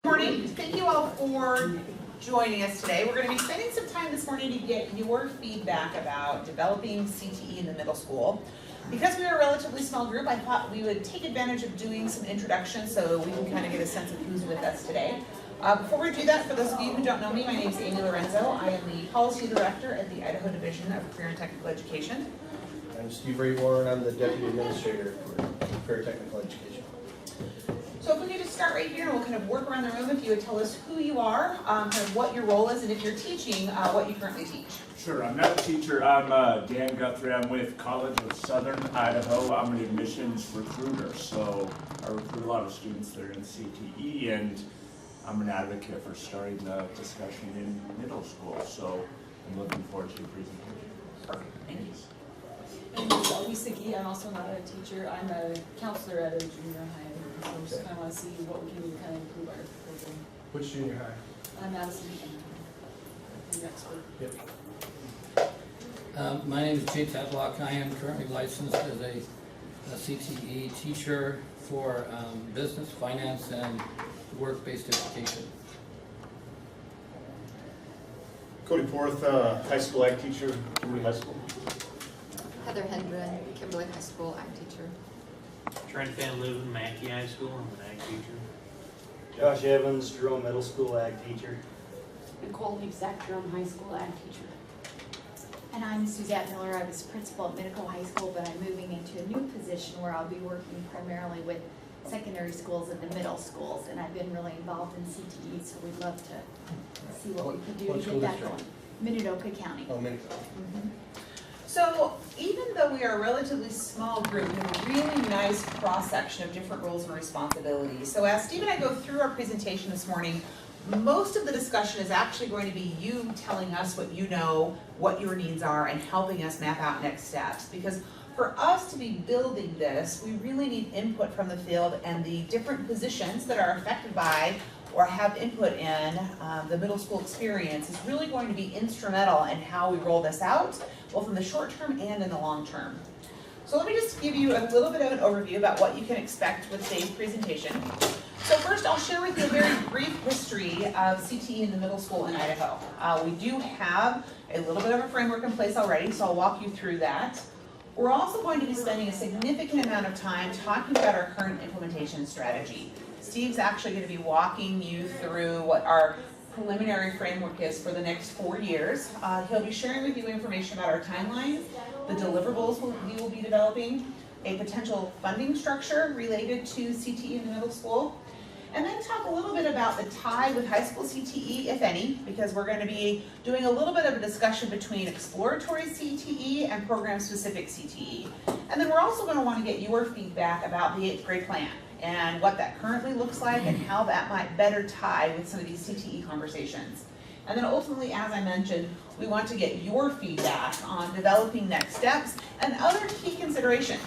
Morning. Thank you all for joining us today. We're going to be spending some time this morning to get your feedback about developing CTE in the middle school. Because we are a relatively small group, I thought we would take advantage of doing some introductions so we can kind of get a sense of who's with us today. Before we do that, for those of you who don't know me, my name is Amy Lorenzo. I am the Policy Director at the Idaho Division of Career and Technical Education. I'm Steve Rayborn. I'm the Deputy Administrator for Career Technical Education. So if we could just start right here and we'll kind of work around the room, if you would tell us who you are, kind of what your role is, and if you're teaching, what you currently teach. Sure, I'm not a teacher. I'm Dan Guthrie. I'm with College of Southern Idaho. I'm an admissions recruiter, so I recruit a lot of students that are in CTE, and I'm an advocate for starting the discussion in middle school, so I'm looking forward to your presentation. Perfect, thank you. My name is Lisa Gee. I'm also not a teacher. I'm a counselor at a junior high. So I just kind of want to see what we can do to kind of improve our program. Which junior high? I'm Madison. I'm an expert. Yep. My name is Jay Tadlock. I am currently licensed as a CTE teacher for business, finance, and work-based education. Cody Porth, high school ag teacher, Kimberly High School. Heather Hendren, Kimberly High School ag teacher. Trent Van Leeuwen, Mackey High School, I'm an ag teacher. Josh Evans, Jerome Middle School ag teacher. Nicole Zach, Jerome High School ag teacher. And I'm Suzette Miller. I was principal at Medical High School, but I'm moving into a new position where I'll be working primarily with secondary schools and the middle schools. And I've been really involved in CTE, so we'd love to see what we can do to get that going. Minidoka County. Oh, Minidoka. Mm-hmm. So even though we are a relatively small group, we have a really nice cross-section of different roles and responsibilities. So as Steve and I go through our presentation this morning, most of the discussion is actually going to be you telling us what you know, what your needs are, and helping us map out next steps. Because for us to be building this, we really need input from the field and the different positions that are affected by or have input in the middle school experience is really going to be instrumental in how we roll this out, both in the short term and in the long term. So let me just give you a little bit of an overview about what you can expect with today's presentation. So first, I'll share with you a very brief history of CTE in the middle school in Idaho. We do have a little bit of a framework in place already, so I'll walk you through that. We're also going to be spending a significant amount of time talking about our current implementation strategy. Steve's actually going to be walking you through what our preliminary framework is for the next 4 years. He'll be sharing with you information about our timelines, the deliverables we will be developing, a potential funding structure related to CTE in the middle school, and then talk a little bit about the tie with high school CTE, if any, because we're going to be doing a little bit of a discussion between exploratory CTE and program-specific CTE. And then we're also going to want to get your feedback about the 8th grade plan and what that currently looks like and how that might better tie with some of these CTE conversations. And then ultimately, as I mentioned, we want to get your feedback on developing next steps and other key consideration.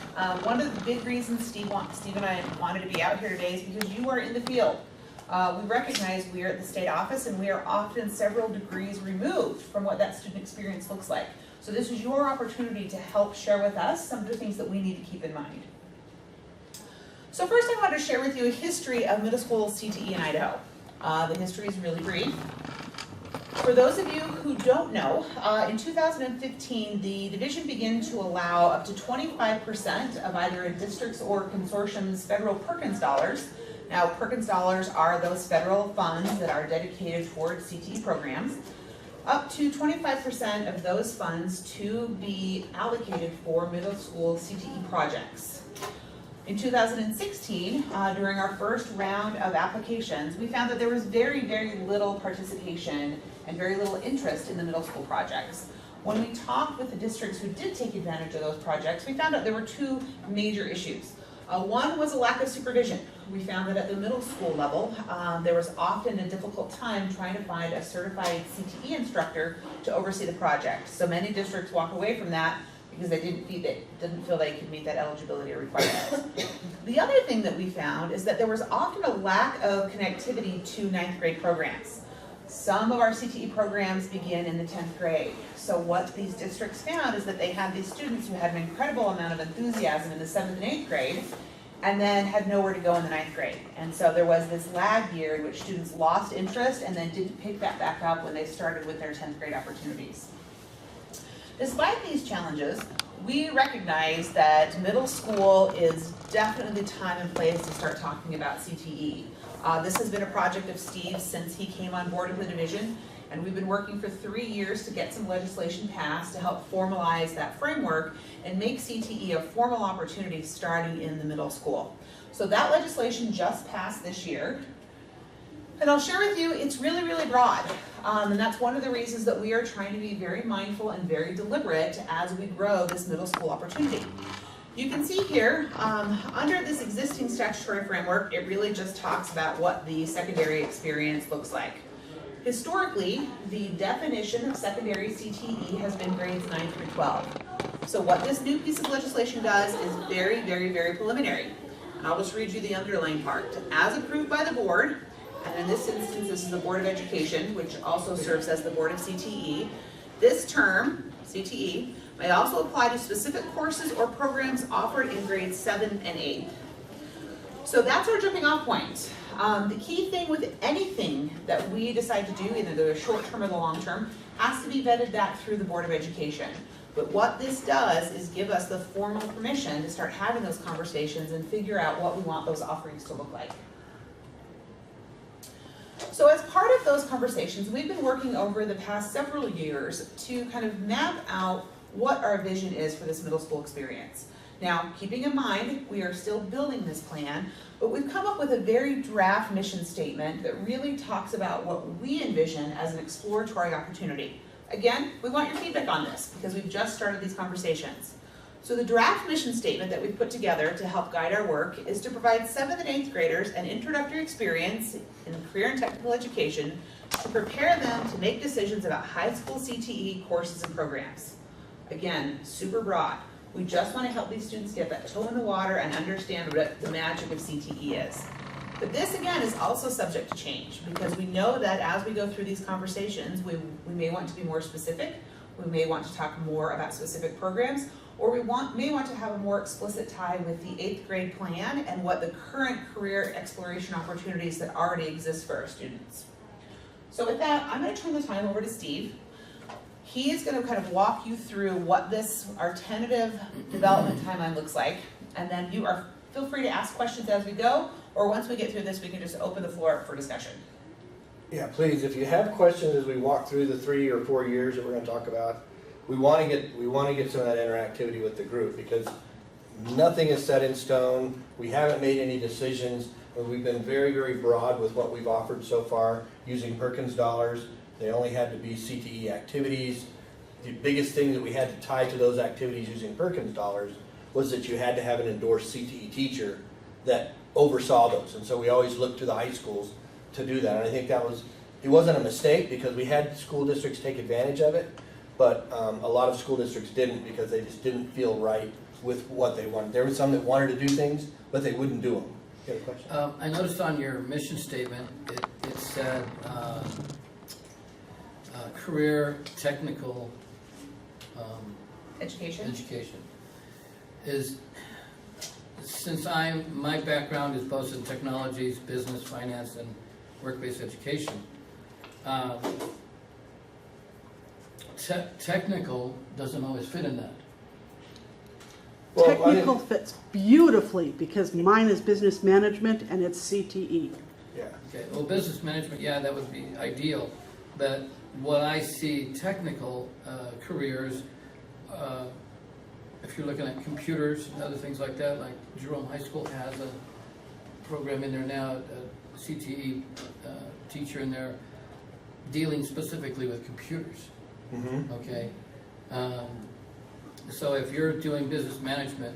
One of the big reasons Steve and I wanted to be out here today is because you are in the field. We recognize we are at the state office and we are often several degrees removed from what that student experience looks like. So this is your opportunity to help share with us some of the things that we need to keep in mind. So first I want to share with you a history of middle school CTE in Idaho. The history is really brief. For those of you who don't know, in 2015, the division began to allow up to 25% of either a district's or consortium's federal Perkins dollars. Now, Perkins dollars are those federal funds that are dedicated towards CTE programs. Up to 25% of those funds to be allocated for middle school CTE projects. In 2016, during our first round of applications, we found that there was very, very little participation and very little interest in the middle school projects. When we talked with the districts who did take advantage of those projects, we found out there were two major issues. One was a lack of supervision. We found that at the middle school level, there was often a difficult time trying to find a certified CTE instructor to oversee the project. So many districts walked away from that because they didn't feel they could meet that eligibility requirement. The other thing that we found is that there was often a lack of connectivity to 9th grade programs. Some of our CTE programs begin in the 10th grade. So what these districts found is that they had these students who had an incredible amount of enthusiasm in the 7th and 8th grade, and then had nowhere to go in the 9th grade. And so there was this lag year in which students lost interest and then didn't pick that back up when they started with their 10th grade opportunities. Despite these challenges, we recognize that middle school is definitely the time and place to start talking about CTE. This has been a project of Steve's since he came on board with the division, and we've been working for 3 years to get some legislation passed to help formalize that framework and make CTE a formal opportunity starting in the middle school. So that legislation just passed this year. And I'll share with you, it's really, really broad. And that's one of the reasons that we are trying to be very mindful and very deliberate as we grow this middle school opportunity. You can see here, under this existing statutory framework, it really just talks about what the secondary experience looks like. Historically, the definition of secondary CTE has been grades 9 through 12. So what this new piece of legislation does is very, very, very preliminary. And I'll just read you the underlying part. As approved by the board, and in this instance, this is the Board of Education, which also serves as the Board of CTE. This term, CTE, may also apply to specific courses or programs offered in grades 7 and 8. So that's our jumping off point. The key thing with anything that we decide to do, either the short term or the long term, has to be vetted back through the Board of Education. But what this does is give us the formal permission to start having those conversations and figure out what we want those offerings to look like. So as part of those conversations, we've been working over the past several years to kind of map out what our vision is for this middle school experience. Now, keeping in mind, we are still building this plan, but we've come up with a very draft mission statement that really talks about what we envision as an exploratory opportunity. Again, we want your feedback on this because we've just started these conversations. So the draft mission statement that we've put together to help guide our work is to provide 7th and 8th graders an introductory experience in career and technical education to prepare them to make decisions about high school CTE courses and programs. Again, super broad. We just want to help these students get that toe in the water and understand what the magic of CTE is. But this, again, is also subject to change because we know that as we go through these conversations, we may want to be more specific, we may want to talk more about specific programs, or we may want to have a more explicit tie with the 8th grade plan and what the current career exploration opportunities that already exist for our students. So with that, I'm going to turn the time over to Steve. He is going to kind of walk you through what our tentative development timeline looks like, and then feel free to ask questions as we go, or once we get through this, we can just open the floor up for discussion. Yeah, please, if you have questions as we walk through the 3 or 4 years that we're going to talk about, we want to get some of that interactivity with the group because nothing is set in stone. We haven't made any decisions, but we've been very, very broad with what we've offered so far using Perkins dollars. They only had to be CTE activities. The biggest thing that we had to tie to those activities using Perkins dollars was that you had to have an endorsed CTE teacher that oversaw those. And so we always looked to the high schools to do that. And I think it wasn't a mistake because we had school districts take advantage of it, but a lot of school districts didn't because they just didn't feel right with what they wanted. There were some that wanted to do things, but they wouldn't do them. You have a question? I noticed on your mission statement, it said career technical Education. Since my background is both in technologies, business, finance, and work-based education, technical doesn't always fit in that. Well, Technical fits beautifully because mine is business management and it's CTE. Yeah. Okay. Well, business management, yeah, that would be ideal. But what I see technical careers, if you're looking at computers and other things like that, like Jerome High School has a program in there now, a CTE teacher in there dealing specifically with computers. Mm-hmm. Okay. So if you're doing business management,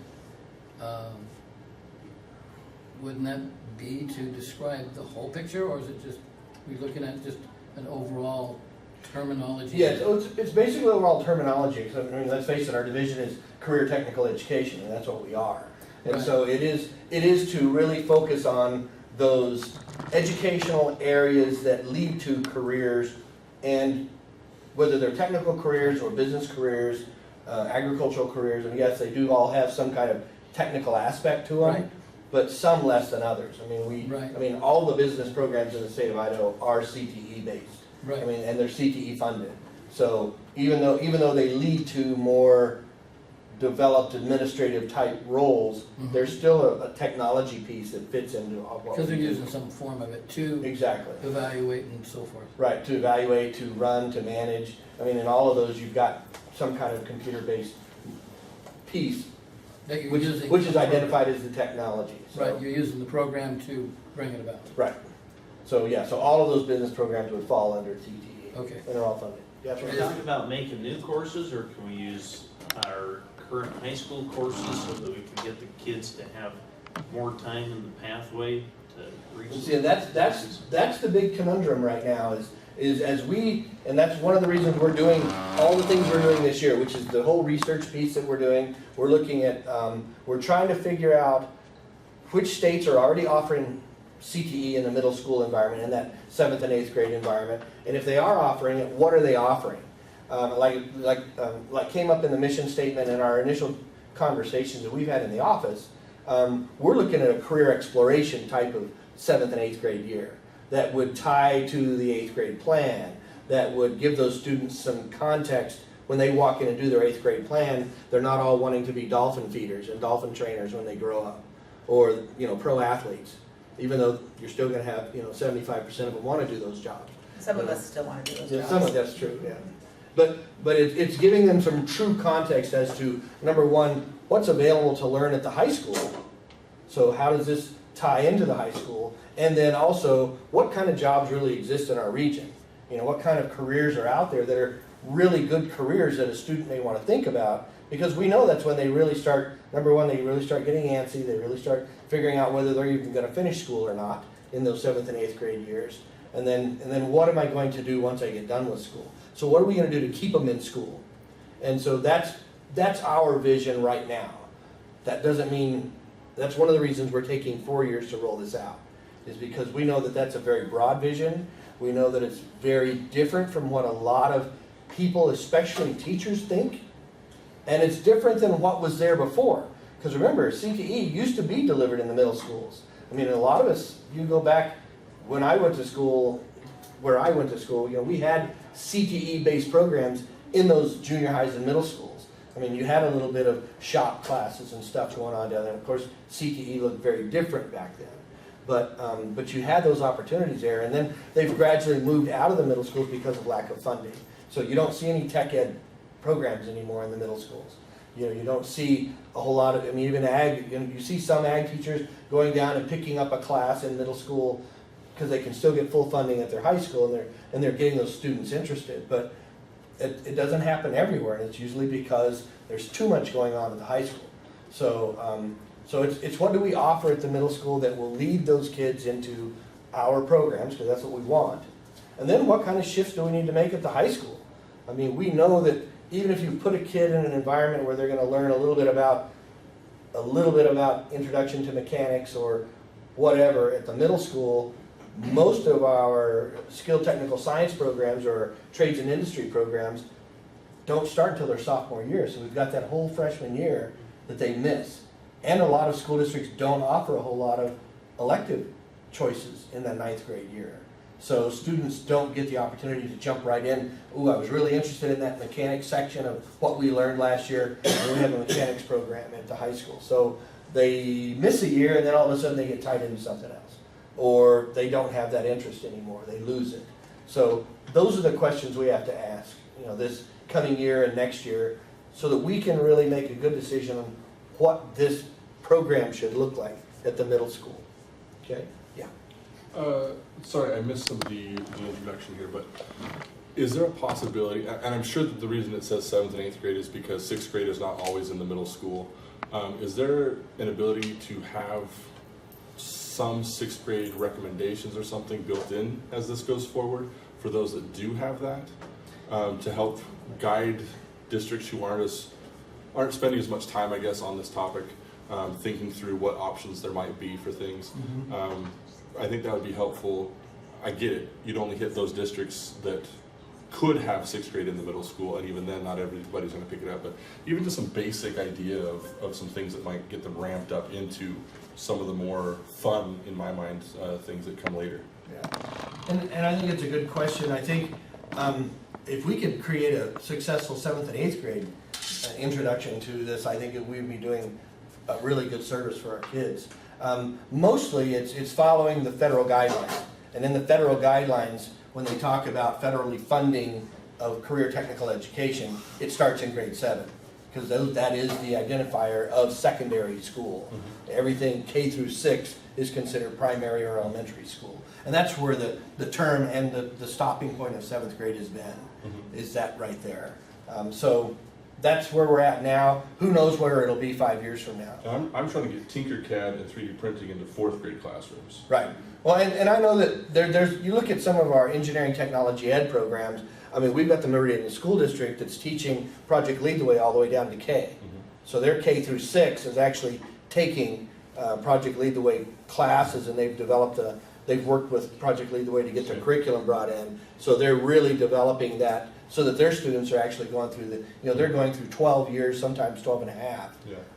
wouldn't that be to describe the whole picture, or is it just we're looking at just an overall terminology? Yeah, it's basically overall terminology. So, I mean, let's face it, our division is career technical education, and that's what we are. And Right. so it is to really focus on those educational areas that lead to careers, and whether they're technical careers or business careers, agricultural careers, and yes, they do all have some kind of technical aspect to them. Right. but some less than others. I mean, Right. I mean, all the business programs in the state of Idaho are CTE based. Right. I mean, and they're CTE funded. So even though they lead to more developed administrative type roles, there's still a technology piece that fits into what Because they're we do. using some form of it to Exactly. evaluate and so forth. Right, to evaluate, to run, to manage. I mean, in all of those, you've got some kind of computer-based piece, That you're which using. is identified as the technology. So- Right, you're using the program to bring it about. Right. So, yeah, so all of those business programs would fall under TTE. Okay. And they're all funded. Yeah, Can we talk about making new courses, or can we use our current high school courses so that we can get the kids to have more time in the pathway to reach? See, and that's the big conundrum right now is as we, and that's one of the reasons we're doing all the things we're doing this year, which is the whole research piece that we're doing. We're looking at, we're trying to figure out which states are already offering CTE in the middle school environment, in that 7th and 8th grade environment, and if they are offering it, what are they offering? Like came up in the mission statement in our initial conversations that we've had in the office, we're looking at a career exploration type of 7th and 8th grade year that would tie to the 8th grade plan, that would give those students some context when they walk in and do their 8th grade plan. They're not all wanting to be dolphin feeders and dolphin trainers when they grow up, or pro athletes, even though you're still going to have 75% of them want to do those jobs. Some of us still want to do those Yeah, jobs. some of that's true, yeah. But it's giving them some true context as to, number one, what's available to learn at the high school. So how does this tie into the high school? And then also, what kind of jobs really exist in our region? What kind of careers are out there that are really good careers that a student may want to think about? Because we know that's when they really start, number one, they really start getting antsy, they really start figuring out whether they're even going to finish school or not in those 7th and 8th grade years. And then what am I going to do once I get done with school? So what are we going to do to keep them in school? And so that's our vision right now. That doesn't mean, that's one of the reasons we're taking 4 years to roll this out, is because we know that that's a very broad vision. We know that it's very different from what a lot of people, especially teachers, think. And it's different than what was there before. Because remember, CTE used to be delivered in the middle schools. I mean, a lot of us, you go back, when I went to school, where I went to school, we had CTE-based programs in those junior highs and middle schools. I mean, you had a little bit of shop classes and stuff going on down there. Of course, CTE looked very different back then. But you had those opportunities there, and then they've gradually moved out of the middle schools because of lack of funding. So you don't see any tech ed programs anymore in the middle schools. You don't see a whole lot of, even ag, you see some ag teachers going down and picking up a class in middle school because they can still get full funding at their high school, and they're getting those students interested. But it doesn't happen everywhere, and it's usually because there's too much going on at the high school. So it's what do we offer at the middle school that will lead those kids into our programs, because that's what we want. And then what kind of shifts do we need to make at the high school? I mean, we know that even if you put a kid in an environment where they're going to learn a little bit about introduction to mechanics or whatever at the middle school, most of our skilled technical science programs or trades and industry programs don't start until their sophomore year. So we've got that whole freshman year that they miss. And a lot of school districts don't offer a whole lot of elective choices in that 9th grade year. So students don't get the opportunity to jump right in. Ooh, I was really interested in that mechanics section of what we learned last year. And we have a mechanics program at the high school. So they miss a year, and then all of a sudden they get tied into something else. Or they don't have that interest anymore. They lose it. So those are the questions we have to ask, this coming year and next year, so that we can really make a good decision on what this program should look like at the middle school. Okay? Yeah. Sorry, I missed some of the introduction here, but is there a possibility, and I'm sure that the reason it says 7th and 8th grade is because 6th grade is not always in the middle school. Is there an ability to have some 6th grade recommendations or something built in as this goes forward for those that do have that, to help guide districts who aren't spending as much time, I guess, on this topic, thinking through what options there might be for things. I think that would be helpful. I get it. You'd only hit those districts that could have 6th grade in the middle school, and even then not everybody's going to pick it up. But even just some basic idea of some things that might get them ramped up into some of the more fun, in my mind, things that come later. Yeah, and I think it's a good question. I think if we could create a successful 7th and 8th grade introduction to this, I think we'd be doing a really good service for our kids. Mostly it's following the federal guidelines. And in the federal guidelines, when they talk about federally funding of career technical education, it starts in grade 7. Because that is the identifier of secondary school. Everything K through 6 is considered primary or elementary school. And that's where the term and the stopping point of 7th grade has been, is that right there. So that's where we're at now. Who knows where it'll be 5 years from now. I'm trying to get Tinkercad and 3D printing into 4th grade classrooms. Right. Well, and I know that there's, you look at some of our engineering technology ed programs, I mean, we've got the Meridian School District that's teaching Project Lead the Way all the way down to K. So their K through 6 is actually taking Project Lead the Way classes, and they've worked with Project Lead the Way to get their curriculum brought in. So they're really developing that so that their students are actually going through they're going through 12 years, sometimes 12 and a half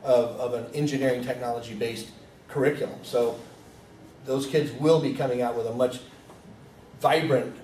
of an engineering technology based curriculum. So those kids will be coming out with a much vibrant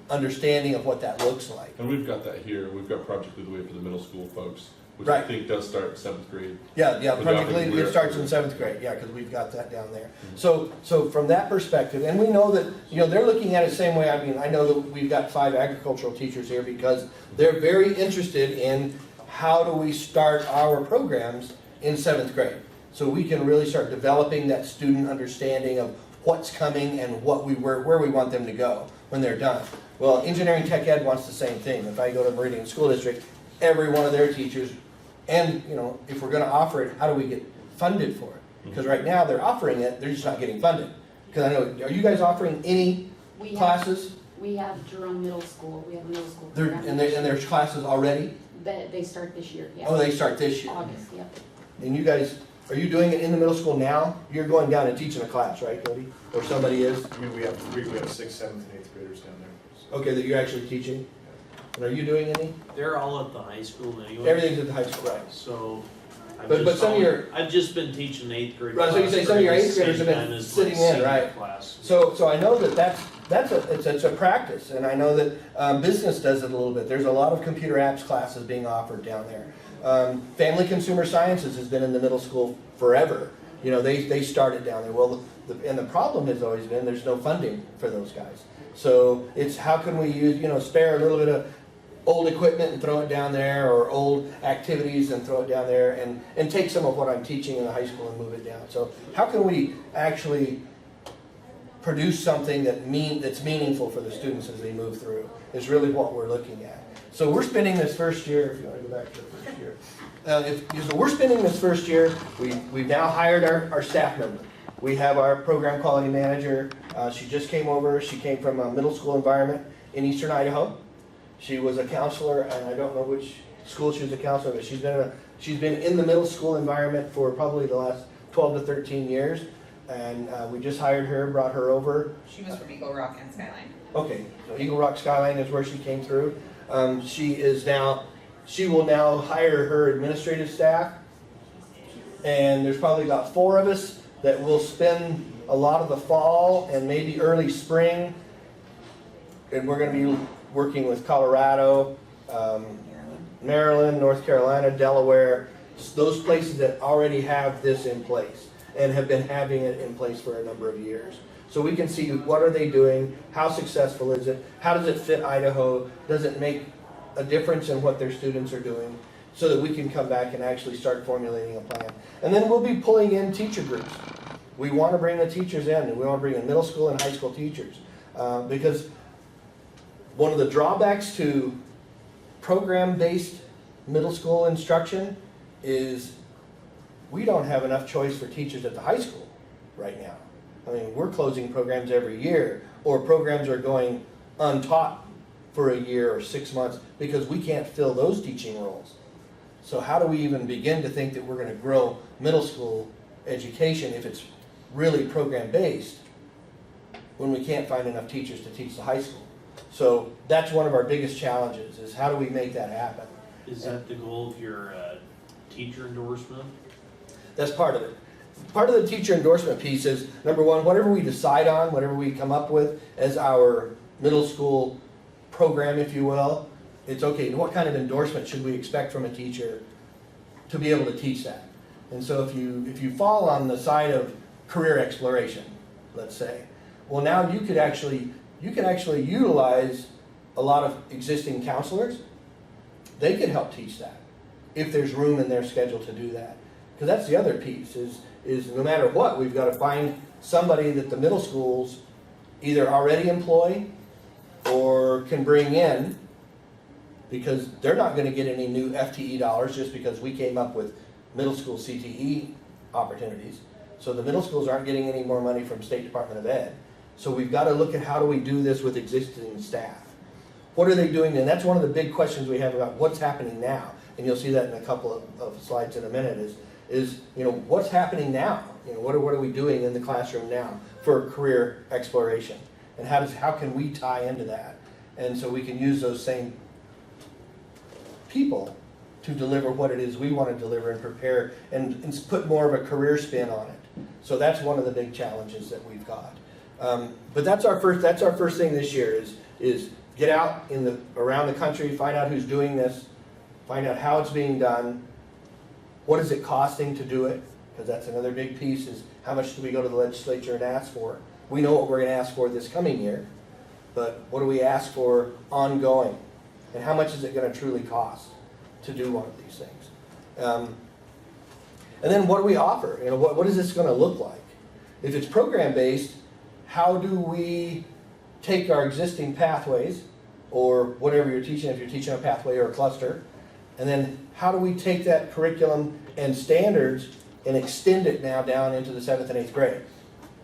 understanding of what that looks like. And we've got that here. We've got Project Lead the Way for the middle school folks, which Right. I think does start 7th grade. Yeah, Project Lead, it starts in 7th grade, yeah, because we've got that down there. So from that perspective, and we know that, they're looking at it the same way. I mean, I know that we've got 5 agricultural teachers here because they're very interested in how do we start our programs in 7th grade. So we can really start developing that student understanding of what's coming and where we want them to go when they're done. Well, engineering tech ed wants the same thing. If I go to Meridian School District, every one of their teachers, and if we're going to offer it, how do we get funded for it? Because right now they're offering it, they're just not getting funded. Because I know, are you guys offering any classes? We have Jerome Middle School, we have a middle school And program. there's classes already? They start this year, yeah. Oh, they start this year. August, yep. And you guys, are you doing it in the middle school now? You're going down and teaching a class, right, Cody? Or somebody is? I mean, we have 6th, 7th, and 8th graders down there. So. Okay, that you're actually teaching? And are you doing any? They're all at the high school anyway. Everything's at the high school, right? So But some of your... I've just been teaching 8th grade. Right, so you say some of your 8th graders have been sitting in, right? So I know it's a practice, and I know that business does it a little bit. There's a lot of computer apps classes being offered down there. Family Consumer Sciences has been in the middle school forever. They started down there. Well, and the problem has always been there's no funding for those guys. So it's how can we use, spare a little bit of old equipment and throw it down there, or old activities and throw it down there, and take some of what I'm teaching in the high school and move it down. So how can we actually produce something that's meaningful for the students as they move through is really what we're looking at. So we're spending this first year, if you want to go back to the first year. So we're spending this first year, we've now hired our staff member. We have our program quality manager. She just came over. She came from a middle school environment in eastern Idaho. She was a counselor, and I don't know which school she was a counselor, but she's been in the middle school environment for probably the last 12 to 13 years. And we just hired her, brought her over. She was from Eagle Rock and Skyline. Okay, so Eagle Rock Skyline is where she came through. She will now hire her administrative staff. And there's probably about 4 of us that will spend a lot of the fall and maybe early spring. And we're going to be working with Colorado, Maryland, North Carolina, Delaware, those places that already have this in place and have been having it in place for a number of years. So we can see what are they doing, how successful is it, how does it fit Idaho, does it make a difference in what their students are doing, so that we can come back and actually start formulating a plan. And then we'll be pulling in teacher groups. We want to bring the teachers in, and we want to bring in middle school and high school teachers. Because one of the drawbacks to program-based middle school instruction is we don't have enough choice for teachers at the high school right now. I mean, we're closing programs every year, or programs are going untaught for a year or 6 months because we can't fill those teaching roles. So how do we even begin to think that we're going to grow middle school education if it's really program-based when we can't find enough teachers to teach the high school? So that's one of our biggest challenges, is how do we make that happen? Is that the goal of your teacher endorsement? That's part of it. part of the teacher endorsement piece is, number one, whatever we decide on, whatever we come up with as our middle school program, if you will, it's okay, what kind of endorsement should we expect from a teacher to be able to teach that? And so if you fall on the side of career exploration, let's say, well, now you can actually utilize a lot of existing counselors. They can help teach that if there's room in their schedule to do that. Because that's the other piece is no matter what, we've got to find somebody that the middle schools either already employ or can bring in, because they're not going to get any new FTE dollars just because we came up with middle school CTE opportunities. So the middle schools aren't getting any more money from State Department of Ed. So we've got to look at how do we do this with existing staff. What are they doing? And that's one of the big questions we have about what's happening now. And you'll see that in a couple of slides in a minute is what's happening now? What are we doing in the classroom now for career exploration? And how can we tie into that? And so we can use those same people to deliver what it is we want to deliver and prepare and put more of a career spin on it. So that's one of the big challenges that we've got. But that's our first thing this year is get out around the country, find out who's doing this, find out how it's being done, what is it costing to do it, because that's another big piece is how much do we go to the legislature and ask for. We know what we're going to ask for this coming year, but what do we ask for ongoing? And how much is it going to truly cost to do one of these things? And then what do we offer? What is this going to look like? If it's program-based, how do we take our existing pathways, or whatever you're teaching, if you're teaching a pathway or a cluster, and then how do we take that curriculum and standards and extend it now down into the 7th and 8th grade?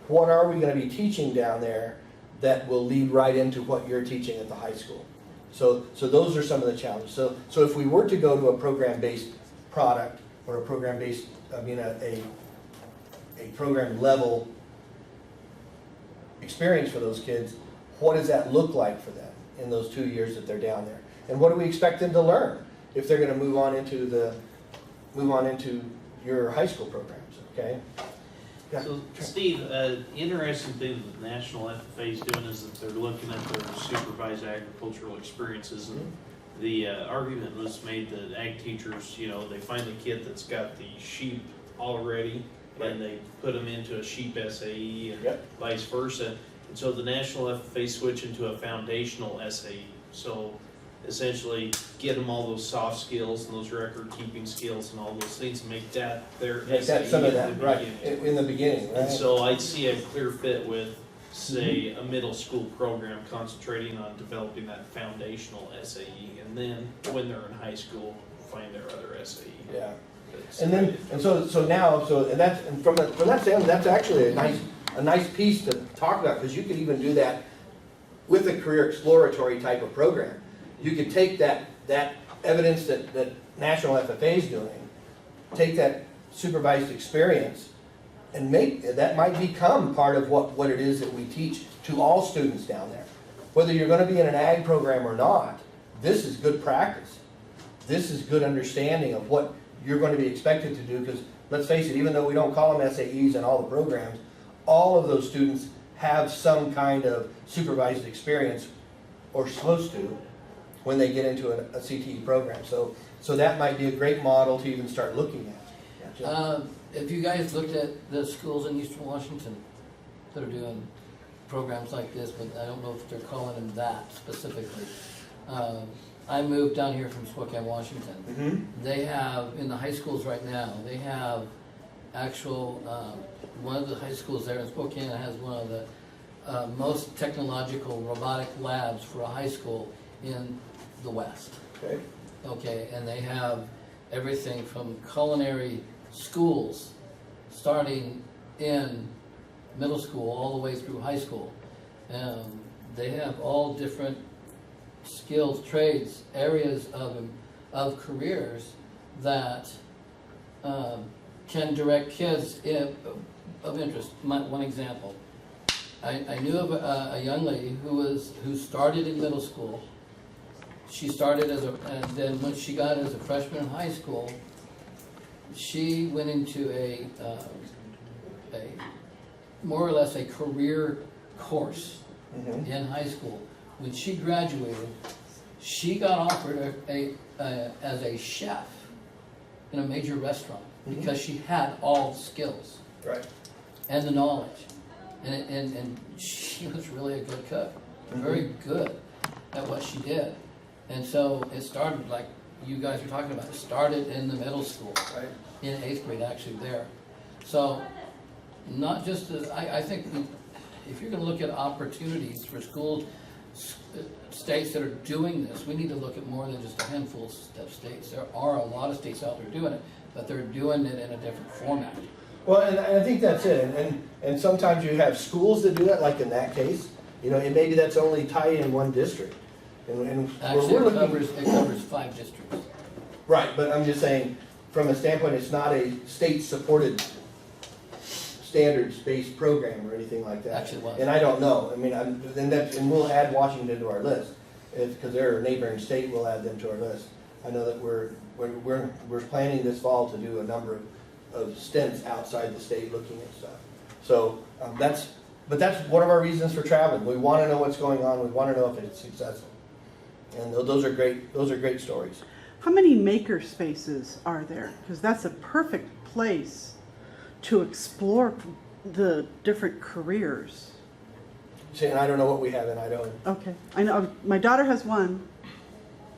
What are we going to be teaching down there that will lead right into what you're teaching at the high school? So those are some of the challenges. So if we were to go to a program-based product or a program-based, a program level experience for those kids, what does that look like for them in those 2 years that they're down there? And what do we expect them to learn if they're going to move on into your high school programs? Okay. Yeah. So, Steve, interesting thing that the National FFA is doing is that they're looking at their supervised agricultural experiences. And the argument was made that ag teachers, they find the kid that's got the sheep already, and they put them into a sheep SAE and vice versa. And so the National FFA switched into a foundational SAE. So essentially get them all those soft skills and those record keeping skills and all those things and make that their SAE some of that, right, in the beginning. Right? And so I'd see a clear fit with, say, a middle school program concentrating on developing that foundational SAE, and then when they're in high school, find their other SAE. Yeah. And so from that standpoint, that's actually a nice piece to talk about, because you could even do that with a career exploratory type of program. You could take that evidence that National FFA is doing, take that supervised experience, and that might become part of what it is that we teach to all students down there. Whether you're going to be in an ag program or not, this is good practice. This is good understanding of what you're going to be expected to do, because let's face it, even though we don't call them SAEs in all the programs, all of those students have some kind of supervised experience, or supposed to, when they get into a CTE program. So that might be a great model to even start looking at. If you guys looked at the schools in Eastern Washington that are doing programs like this, but I don't know if they're calling them that specifically. I moved down here from Spokane, Washington. Mm-hmm. They have, in the high schools right now, they have actual, one of the high schools there in Spokane has one of the most technological robotic labs for a high school in the West. Okay. Okay, and they have everything from culinary schools, starting in middle school all the way through high school. They have all different skills, trades, areas of careers that can direct kids of interest. One example, I knew of a young lady who started in middle school. She started and then when she got as a freshman in high school, she went into a more or less a career course Mhm. in high school. When she graduated, she got offered as a chef in a major restaurant because she had all the skills Right. and the knowledge. And she was really a good cook, very good at what she did. And so it started like you guys were talking about. It started in the middle school, Right. in 8th grade actually there. So not just, I think if you're gonna look at opportunities for schools, states that are doing this, we need to look at more than just a handful of states. There are a lot of states out there doing it, but they're doing it in a different format. Well, and I think that's it, and sometimes you have schools that do that, like in that case, you know, and maybe that's only tied in one district. And Actually, we're it looking, covers 5 districts. right, but I'm just saying, from a standpoint, it's not a state-supported standards-based program or anything like that. Actually, it was. And I don't know, I mean, and we'll add Washington to our list, because they're a neighboring state, we'll add them to our list. I know that we're planning this fall to do a number of stints outside the state looking at stuff. So, that's one of our reasons for traveling. We want to know what's going on, we want to know if it's successful. And those are great stories. How many maker spaces are there? Because that's a perfect place to explore the different careers. See, and I don't know what we have in Idaho. Okay, I know, my daughter has one.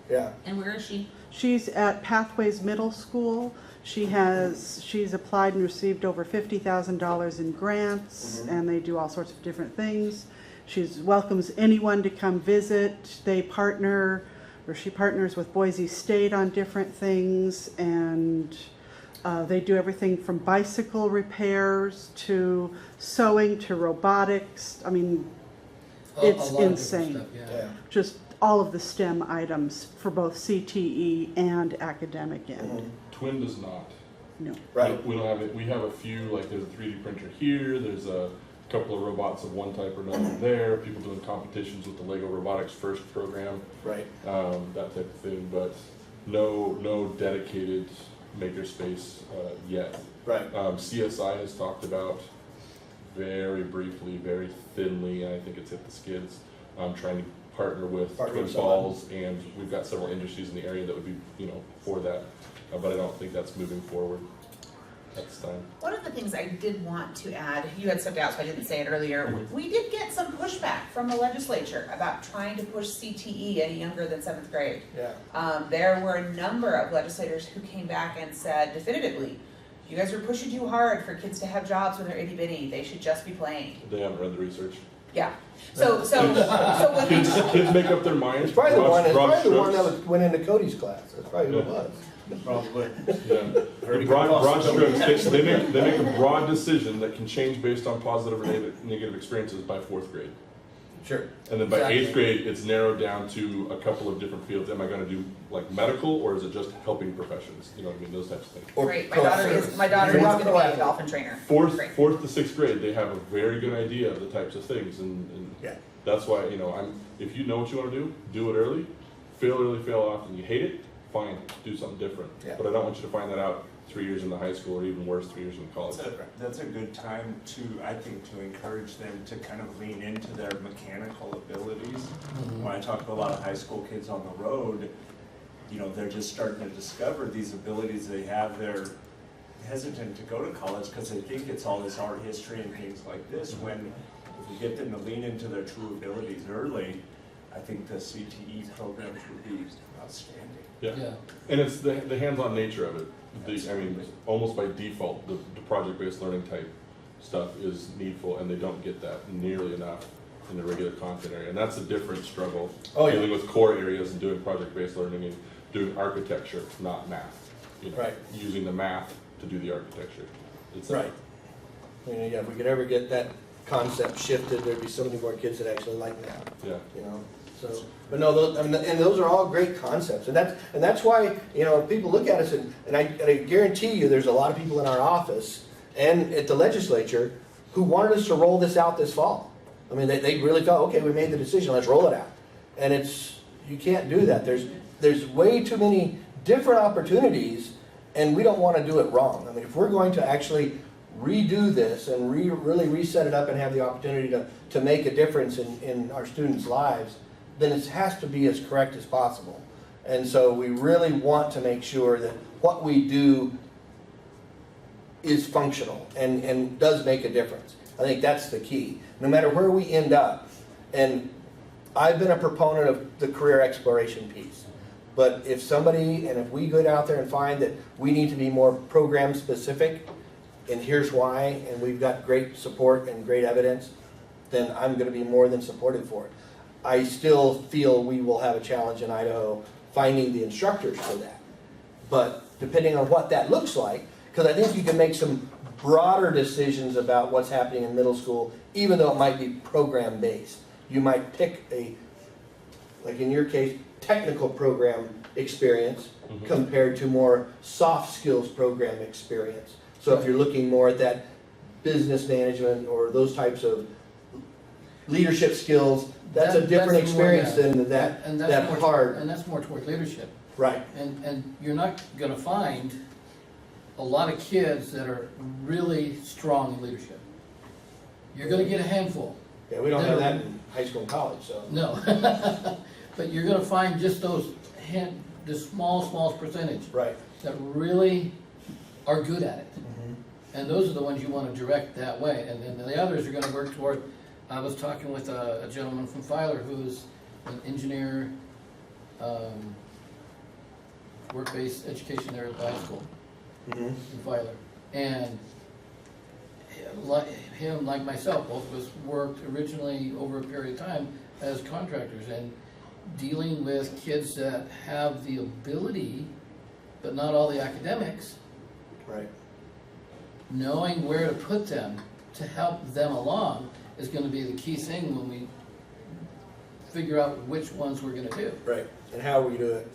Yeah. And where is she? She's at Pathways Middle School. She's applied and received over $50,000 in grants, and they do all sorts of different things. She welcomes anyone to come visit. She partners with Boise State on different things, and they do everything from bicycle repairs to sewing to robotics. I mean, it's A lot of insane. different stuff, yeah. Yeah. Just all of the STEM items for both CTE and academic end. Twin does not. No. Right. We don't have it. We have a few, like there's a 3D printer here, there's a couple of robots of one type or another there, people doing competitions with the Lego Robotics First program, Right. that type of thing, but no dedicated makerspace yet. Right. CSI has talked about very briefly, very thinly, and I think it's hit the skids, trying to partner with Twin Falls, and we've got several industries in the area that would be, for that, but I don't think that's moving forward at this time. One of the things I did want to add, you had stepped out, so I didn't say it earlier. We did get some pushback from the legislature about trying to push CTE any younger than 7th grade. Yeah. There were a number of legislators who came back and said definitively, you guys are pushing too hard for kids to have jobs when they're itty bitty. They should just be playing. They haven't read the research. Yeah. So when Kids make up their minds. It's probably the one strokes. that went into Cody's class. That's probably who it was. Probably. Yeah. Broad strokes. They make a broad decision that can change based on positive or negative experiences by 4th grade. Sure. And then by Exactly. 8th grade, it's narrowed down to a couple of different fields. Am I going to do like medical, or is it just helping professions? You know what I mean? Those types of things. Great. My daughter is going to be a dolphin trainer. Fourth Great. to 6th grade, they have a very good idea of the types of things, and Yeah. that's why if you know what you want to do it early. Fail early, fail often. You hate it, fine, do something different. Yeah. But I don't want you to find that out 3 years into high school, or even worse, 3 years into college. That's a good time to encourage them to kind of lean into their mechanical abilities. When I talk to a lot of high school kids on the road, they're just starting to discover these abilities they have. They're hesitant to go to college because they think it's all this art history and things like this, when if we get them to lean into their true abilities early, I think the CTE programs would be outstanding. Yeah. And it's the hands-on nature of it. Almost by default, the project-based learning type stuff is needful, and they don't get that nearly enough in the regular content area. And that's a different struggle, dealing with core areas and doing project-based learning and doing architecture, not math. Right. Using the math to do the architecture. Right. If we could ever get that concept shifted, there'd be so many more kids that actually like that. Yeah. So, but no, those are all great concepts, and that's why people look at us, and I guarantee you, there's a lot of people in our office and at the legislature who wanted us to roll this out this fall. I mean, they really thought, okay, we made the decision, let's roll it out, and you can't do that. There's way too many different opportunities, and we don't want to do it wrong. I mean, if we're going to actually redo this and really reset it up and have the opportunity to make a difference in our students' lives, then it has to be as correct as possible. And so we really want to make sure that what we do is functional and does make a difference. I think that's the key. No matter where we end up, and I've been a proponent of the career exploration piece, but if we go out there and find that we need to be more program specific, and here's why, and we've got great support and great evidence, then I'm going to be more than supportive for it. I still feel we will have a challenge in Idaho finding the instructors for that. But depending on what that looks like, because I think you can make some broader decisions about what's happening in middle school, even though it might be program based. You might pick like in your case, technical program experience compared to more soft skills program experience. So if you're looking more at that business management or those types of leadership skills, that's a different experience than that hard. And that's more toward leadership. Right. And you're not gonna find a lot of kids that are really strong in leadership. You're gonna get a handful. Yeah, we don't have that in high school and college, so. No. But you're gonna find just this small percentage. Right. That really are good at it. And those are the ones you want to direct that way. And then the others are going to work toward, I was talking with a gentleman from Filer who's an engineer, work-based education there at the high school in Filer. And like myself, both of us worked originally over a period of time as contractors and dealing with kids that have the ability, but not all the academics. Right. Knowing where to put them to help them along is going to be the key thing when we figure out which ones we're going to do. Right, and how we do it.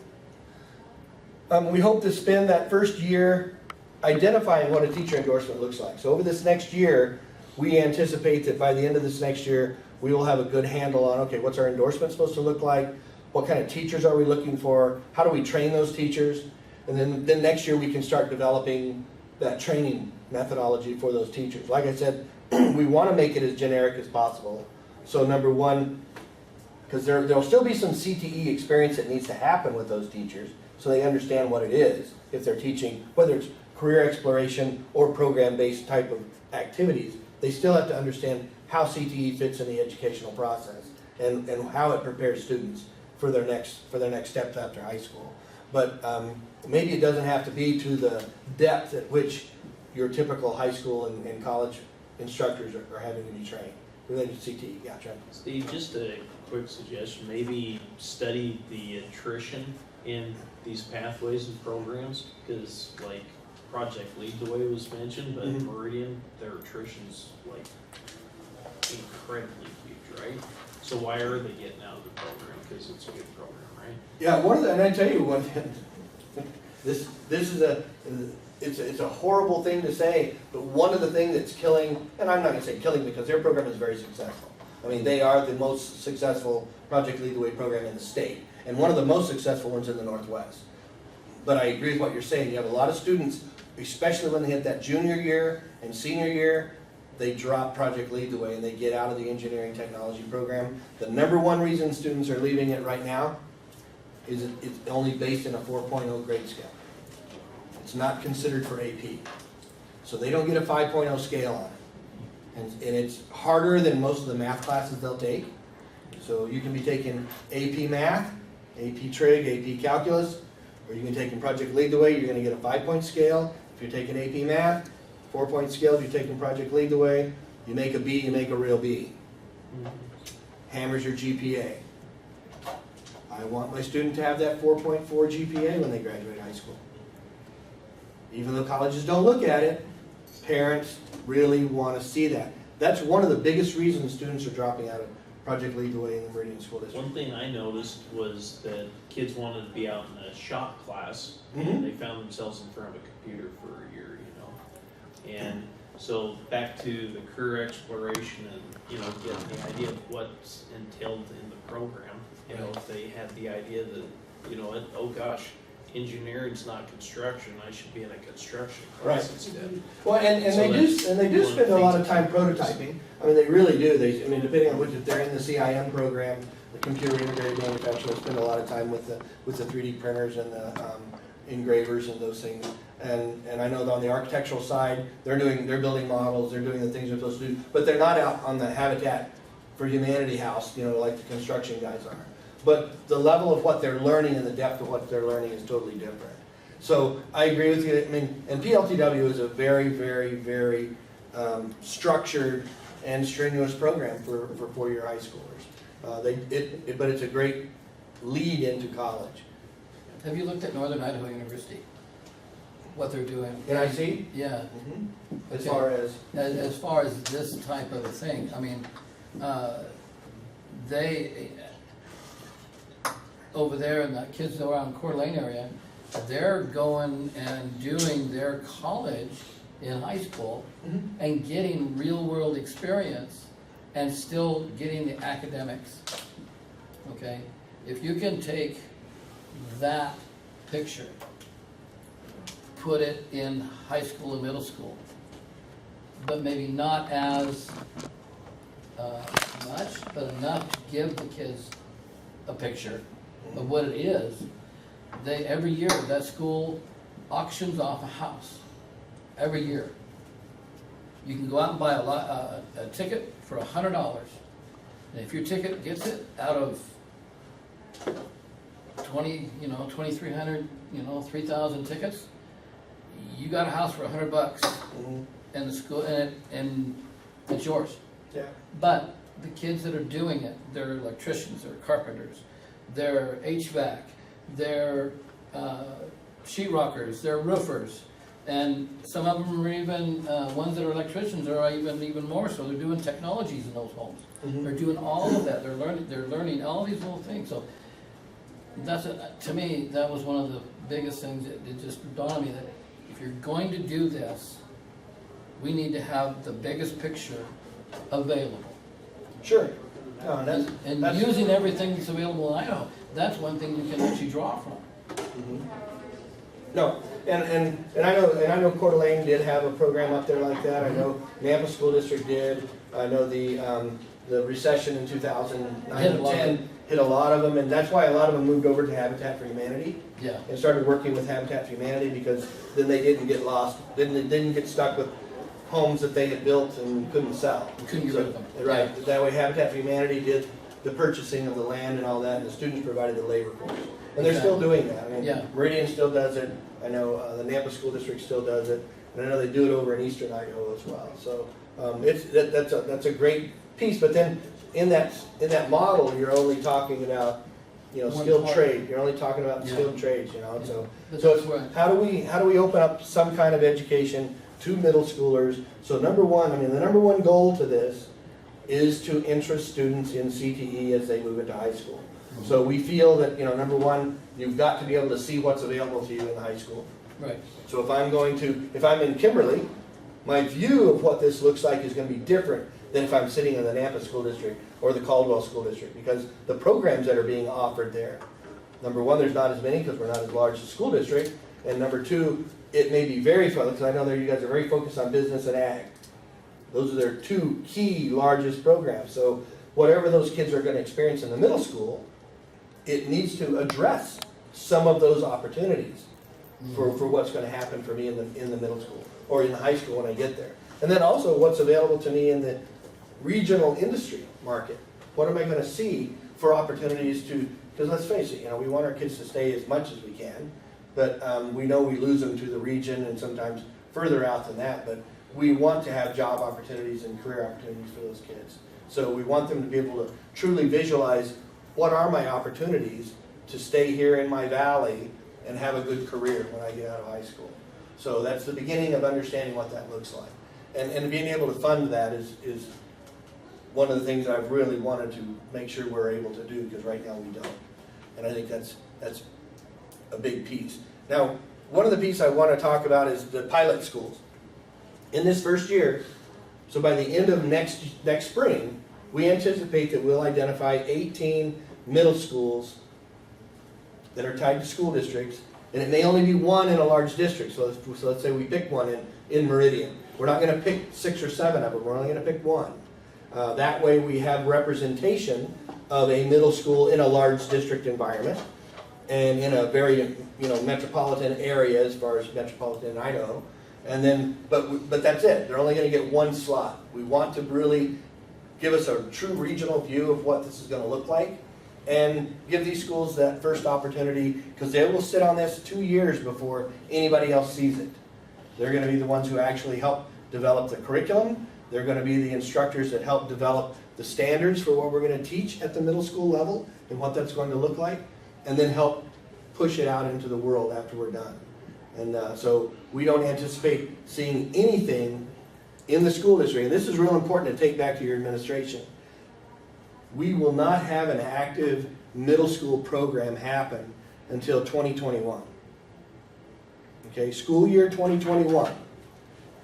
We hope to spend that first year identifying what a teacher endorsement looks like. So over this next year, we anticipate that by the end of this next year, we will have a good handle on, okay, what's our endorsement supposed to look like? What kind of teachers are we looking for? How do we train those teachers? And then next year we can start developing that training methodology for those teachers. Like I said, we want to make it as generic as possible. So number one, because there'll still be some CTE experience that needs to happen with those teachers so they understand what it is if they're teaching, whether it's career exploration or program-based type of activities. They still have to understand how CTE fits in the educational process and how it prepares students for their next steps after high school. But maybe it doesn't have to be to the depth at which your typical high school and college instructors are having to be trained related to CTE. Yeah, Trent. Steve, just a quick suggestion, maybe study the attrition in these pathways and programs, because like Project Lead the Way was mentioned, but Meridian, their attrition's like incredibly huge, right? So why are they getting out of the program? Because it's a good program, right? Yeah, and I tell you one thing, this is it's a horrible thing to say, but one of the things that's killing, and I'm not going to say killing because their program is very successful. I mean, they are the most successful Project Lead the Way program in the state, and one of the most successful ones in the Northwest. But I agree with what you're saying. You have a lot of students, especially when they hit that junior year and senior year, they drop Project Lead the Way and they get out of the engineering technology program. The number one reason students are leaving it right now is it's only based in a 4.0 grade scale. It's not considered for AP. So they don't get a 5.0 scale on it. And it's harder than most of the math classes they'll take. So you can be taking AP Math, AP Trig, AP Calculus, or you can take Project Lead the Way, you're going to get a 5-point scale. If you're taking AP Math, 4-point scale. If you're taking Project Lead the Way, you make a B, you make a real B. Hammers your GPA. I want my student to have that 4.4 GPA when they graduate high school. Even though colleges don't look at it, parents really want to see that. That's one of the biggest reasons students are dropping out of Project Lead the Way in the Meridian School District. One thing I noticed was that kids wanted to be out in a shop class, and they found themselves in front of a computer for a year, you know. And so back to the career exploration and, you know, getting the idea of what's entailed in the program. You know, if they had the idea that, you know, oh gosh, engineering's not construction, I should be in a construction Right. class instead. Well, and So they do that's spend a one lot of of the time things- prototyping. I mean, they really do. I mean, depending on which, if they're in the CIM program, the computer integrated manufacturing, they spend a lot of time with the 3D printers and the engravers and those things. And I know that on the architectural side, they're building models, they're doing the things they're supposed to do, but they're not out on the Habitat for Humanity house, like the construction guys are. But the level of what they're learning and the depth of what they're learning is totally different. So I agree with you. I mean, and PLTW is a very, very, very structured and strenuous program for four-year high schoolers. But it's a great lead into college. Have you looked at Northern Idaho University? What they're doing? NIC? Yeah. As Okay. far as? As far as this type of a thing, I mean, they, over there in the kids around Coeur d'Alene area, they're going and doing their college in high school and getting real world experience and still getting the academics. Okay? If you can take that picture, put it in high school and middle school, but maybe not as much, but enough to give the kids a picture of what it is. Every year, that school auctions off a house. Every year. You can go out and buy a ticket for $100. And if your ticket gets it out of 2,300, 3,000 tickets, you got a house for $100 and the school, and it's yours. Yeah. But the kids that are doing it, they're electricians, they're carpenters, they're HVAC, they're sheetrockers, they're roofers, and some of them are even ones that are electricians are even more so. They're doing technologies in those homes. They're doing all of that. They're learning all these little things. So to me, that was one of the biggest things that it just dawned on me that if you're going to do this, we need to have the biggest picture available. Sure. No, And that's using everything that's available in Idaho, that's one thing you can actually draw from. No, and I know Coeur d'Alene did have a program up there like that. I know Nampa School District did. I know the recession in 2009 and 10 hit a lot of them, and that's why a lot of them moved over to Habitat for Humanity. Yeah. And started working with Habitat for Humanity because then they didn't get lost, didn't get stuck with homes that they had built and couldn't sell. You couldn't get rid of them. Right. That way Habitat for Humanity did the purchasing of the land and all that, and the students provided the labor force. And they're still doing that. I mean, Yeah. Meridian still does it. I know the Nampa School District still does it, and I know they do it over in eastern Idaho as well. So that's a great piece. But then in that model, you're only talking about skilled trade. You're only talking about skilled trades. So it's, how do we open up some kind of education to middle schoolers? So the number one goal to this is to interest students in CTE as they move into high school. So we feel that, number one, you've got to be able to see what's available to you in high school. Right. So if I'm in Kimberly, my view of what this looks like is going to be different than if I'm sitting in the Nampa School District or the Caldwell School District, because the programs that are being offered there, number one, there's not as many because we're not as large as a school district, and number two, it may be very focused, because I know you guys are very focused on business and ag. Those are their two key largest programs. So whatever those kids are going to experience in the middle school, it needs to address some of those opportunities for what's going to happen for me in the middle school or in the high school when I get there. And then also what's available to me in the regional industry market. What am I going to see for opportunities because let's face it, we want our kids to stay as much as we can, but we know we lose them to the region and sometimes further out than that, but we want to have job opportunities and career opportunities for those kids. So we want them to be able to truly visualize what are my opportunities to stay here in my valley and have a good career when I get out of high school. So that's the beginning of understanding what that looks like. And being able to fund that is one of the things I've really wanted to make sure we're able to do, because right now we don't. And I think that's a big piece. Now, one of the pieces I want to talk about is the pilot schools. In this first year, so by the end of next spring, we anticipate that we'll identify 18 middle schools that are tied to school districts And it may only be one in a large district, so let's say we pick one in Meridian. We're not gonna pick 6 or 7 of them, we're only gonna pick one. That way we have representation of a middle school in a large district environment and in a very, metropolitan area as far as metropolitan Idaho. And then, but that's it, they're only gonna get one slot. We want to really give us a true regional view of what this is gonna look like and give these schools that first opportunity, because they will sit on this 2 years before anybody else sees it. They're gonna be the ones who actually help develop the curriculum. They're gonna be the instructors that help develop the standards for what we're gonna teach at the middle school level and what that's going to look like, and then help push it out into the world after we're done. And so we don't anticipate seeing anything in the school district, and this is real important to take back to your administration. We will not have an active middle school program happen until 2021. Okay, school year 2021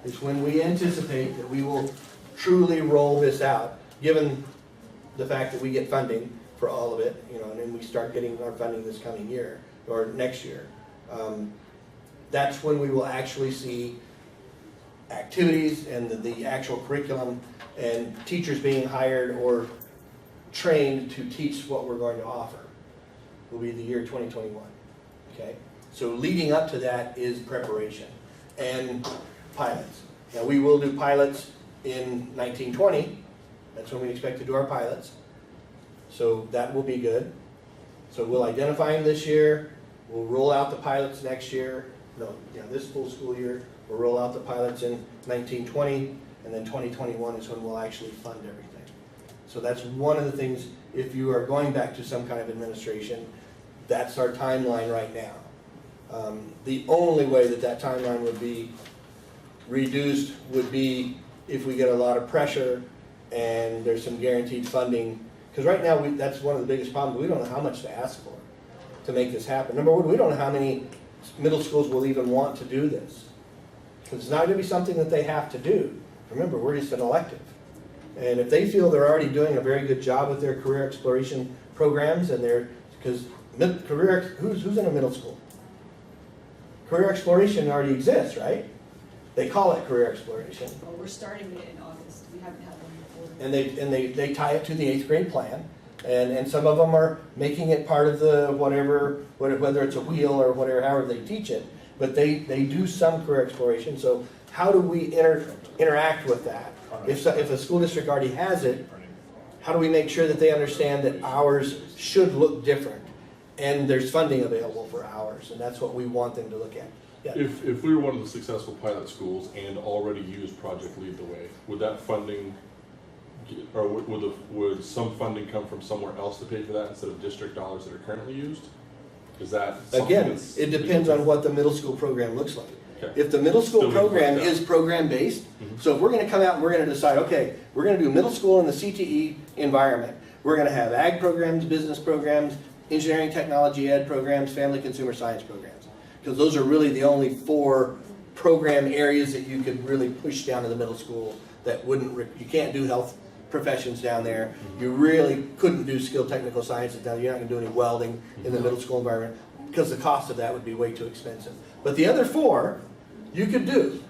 is when we anticipate that we will truly roll this out, given the fact that we get funding for all of it, and then we start getting our funding this coming year or next year. That's when we will actually see activities and the actual curriculum and teachers being hired or trained to teach what we're going to offer. Will be the year 2021. Okay, so leading up to that is preparation and pilots. Now we will do pilots in 1920. That's when we expect to do our pilots. So that will be good. So we'll identify them this year. We'll roll out the pilots next year. This full school year. We'll roll out the pilots in 1920, and then 2021 is when we'll actually fund everything. So that's one of the things, if you are going back to some kind of administration, that's our timeline right now. The only way that timeline would be reduced would be if we get a lot of pressure and there's some guaranteed funding. Because right now, that's one of the biggest problems. We don't know how much to ask for to make this happen. Number one, we don't know how many middle schools will even want to do this. Because it's not going to be something that they have to do. Remember, we're just an elective. And if they feel they're already doing a very good job with their career exploration programs, and because who's in a middle school? Career exploration already exists, right? They call it career exploration. Well, we're starting it in August. We haven't had one before. And they tie it to the 8th grade plan. And some of them are making it part of the whether it's a wheel or whatever, however they teach it. But they do some career exploration. So how do we interact with that? If a school district already has it, how do we make sure that they understand that ours should look different? And there's funding available for ours, and that's what we want them to look at. Yeah. If we were one of the successful pilot schools and already used Project Lead the Way, would that funding, or would some funding come from somewhere else to pay for that instead of district dollars that are currently used? Is that again? It depends on what the middle school program looks like. Okay. If the middle school program is program-based, so if we're going to come out and we're going to decide, okay, we're going to do middle school in the CTE environment. We're going to have ag programs, business programs, engineering, technology, ed programs, family consumer science programs. Because those are really the only 4 program areas that you could really push down to the middle school that you can't do health professions down there. You really couldn't do skilled technical sciences down there. You're not going to do any welding in the middle school environment because the cost of that would be way too expensive. But the other 4, you could do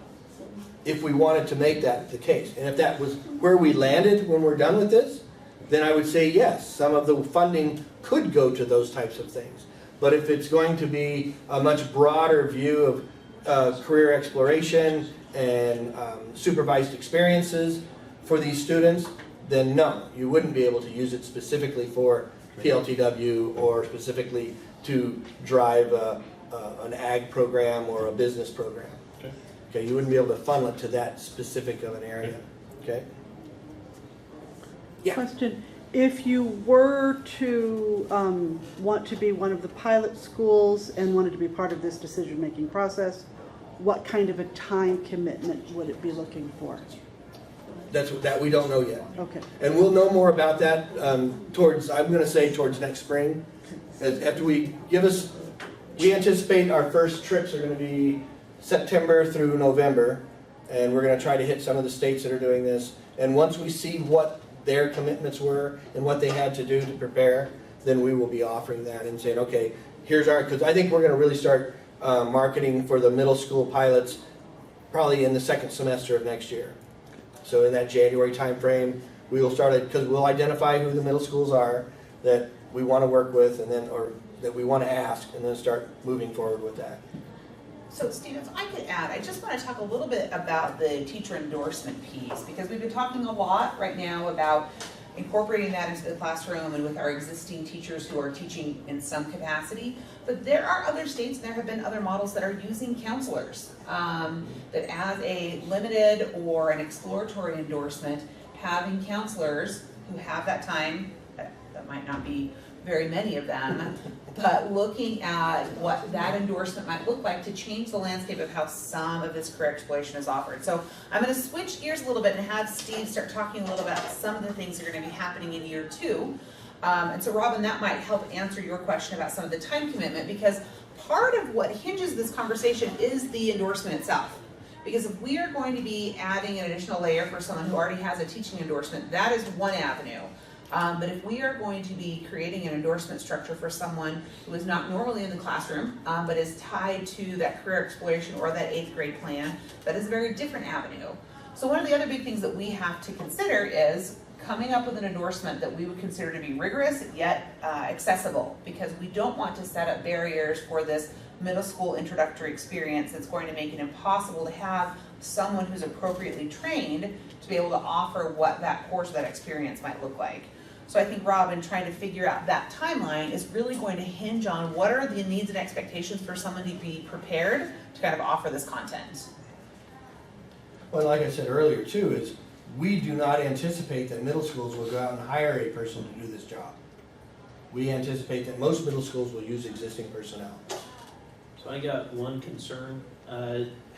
if we wanted to make that the case. And if that was where we landed when we're done with this, then I would say yes, some of the funding could go to those types of things. But if it's going to be a much broader view of career exploration and supervised experiences for these students, then no, you wouldn't be able to use it specifically for PLTW or specifically to drive an ag program or a business program. Okay, you wouldn't be able to funnel it to that specific of an area. Okay. Yeah. Question: if you were to want to be one of the pilot schools and wanted to be part of this decision-making process, what kind of a time commitment would it be looking for? That we don't know yet. Okay. And we'll know more about that towards next spring. After we anticipate our first trips are going to be September through November, and we're going to try to hit some of the states that are doing this. And once we see what their commitments were and what they had to do to prepare, then we will be offering that and saying, okay, because I think we're going to really start marketing for the middle school pilots probably in the second semester of next year. So in that January timeframe, we will start it, because we'll identify who the middle schools are that we want to work with, and then, or that we want to ask, and then start moving forward with that. So Steve, if I could add, I just want to talk a little bit about the teacher endorsement piece, because we've been talking a lot right now about incorporating that into the classroom and with our existing teachers who are teaching in some capacity. But there are other states, and there have been other models that are using counselors, that as a limited or an exploratory endorsement, having counselors who have that time, that might not be very many of them, but looking at what that endorsement might look like to change the landscape of how some of this career exploration is offered. So I'm going to switch gears a little bit and have Steve start talking a little about some of the things that are going to be happening in year 2. And so Robin, that might help answer your question about some of the time commitment, because part of what hinges this conversation is the endorsement itself. Because if we are going to be adding an additional layer for someone who already has a teaching endorsement, that is one avenue. But if we are going to be creating an endorsement structure for someone who is not normally in the classroom, but is tied to that career exploration or that 8th grade plan, that is a very different avenue. So one of the other big things that we have to consider is coming up with an endorsement that we would consider to be rigorous yet accessible, because we don't want to set up barriers for this middle school introductory experience that's going to make it impossible to have someone who's appropriately trained to be able to offer what that course, that experience might look like. So I think Robin, trying to figure out that timeline is really going to hinge on what are the needs and expectations for someone to be prepared to kind of offer this content. Well, like I said earlier too, is we do not anticipate that middle schools will go out and hire a person to do this job. We anticipate that most middle schools will use existing personnel. So I got one concern.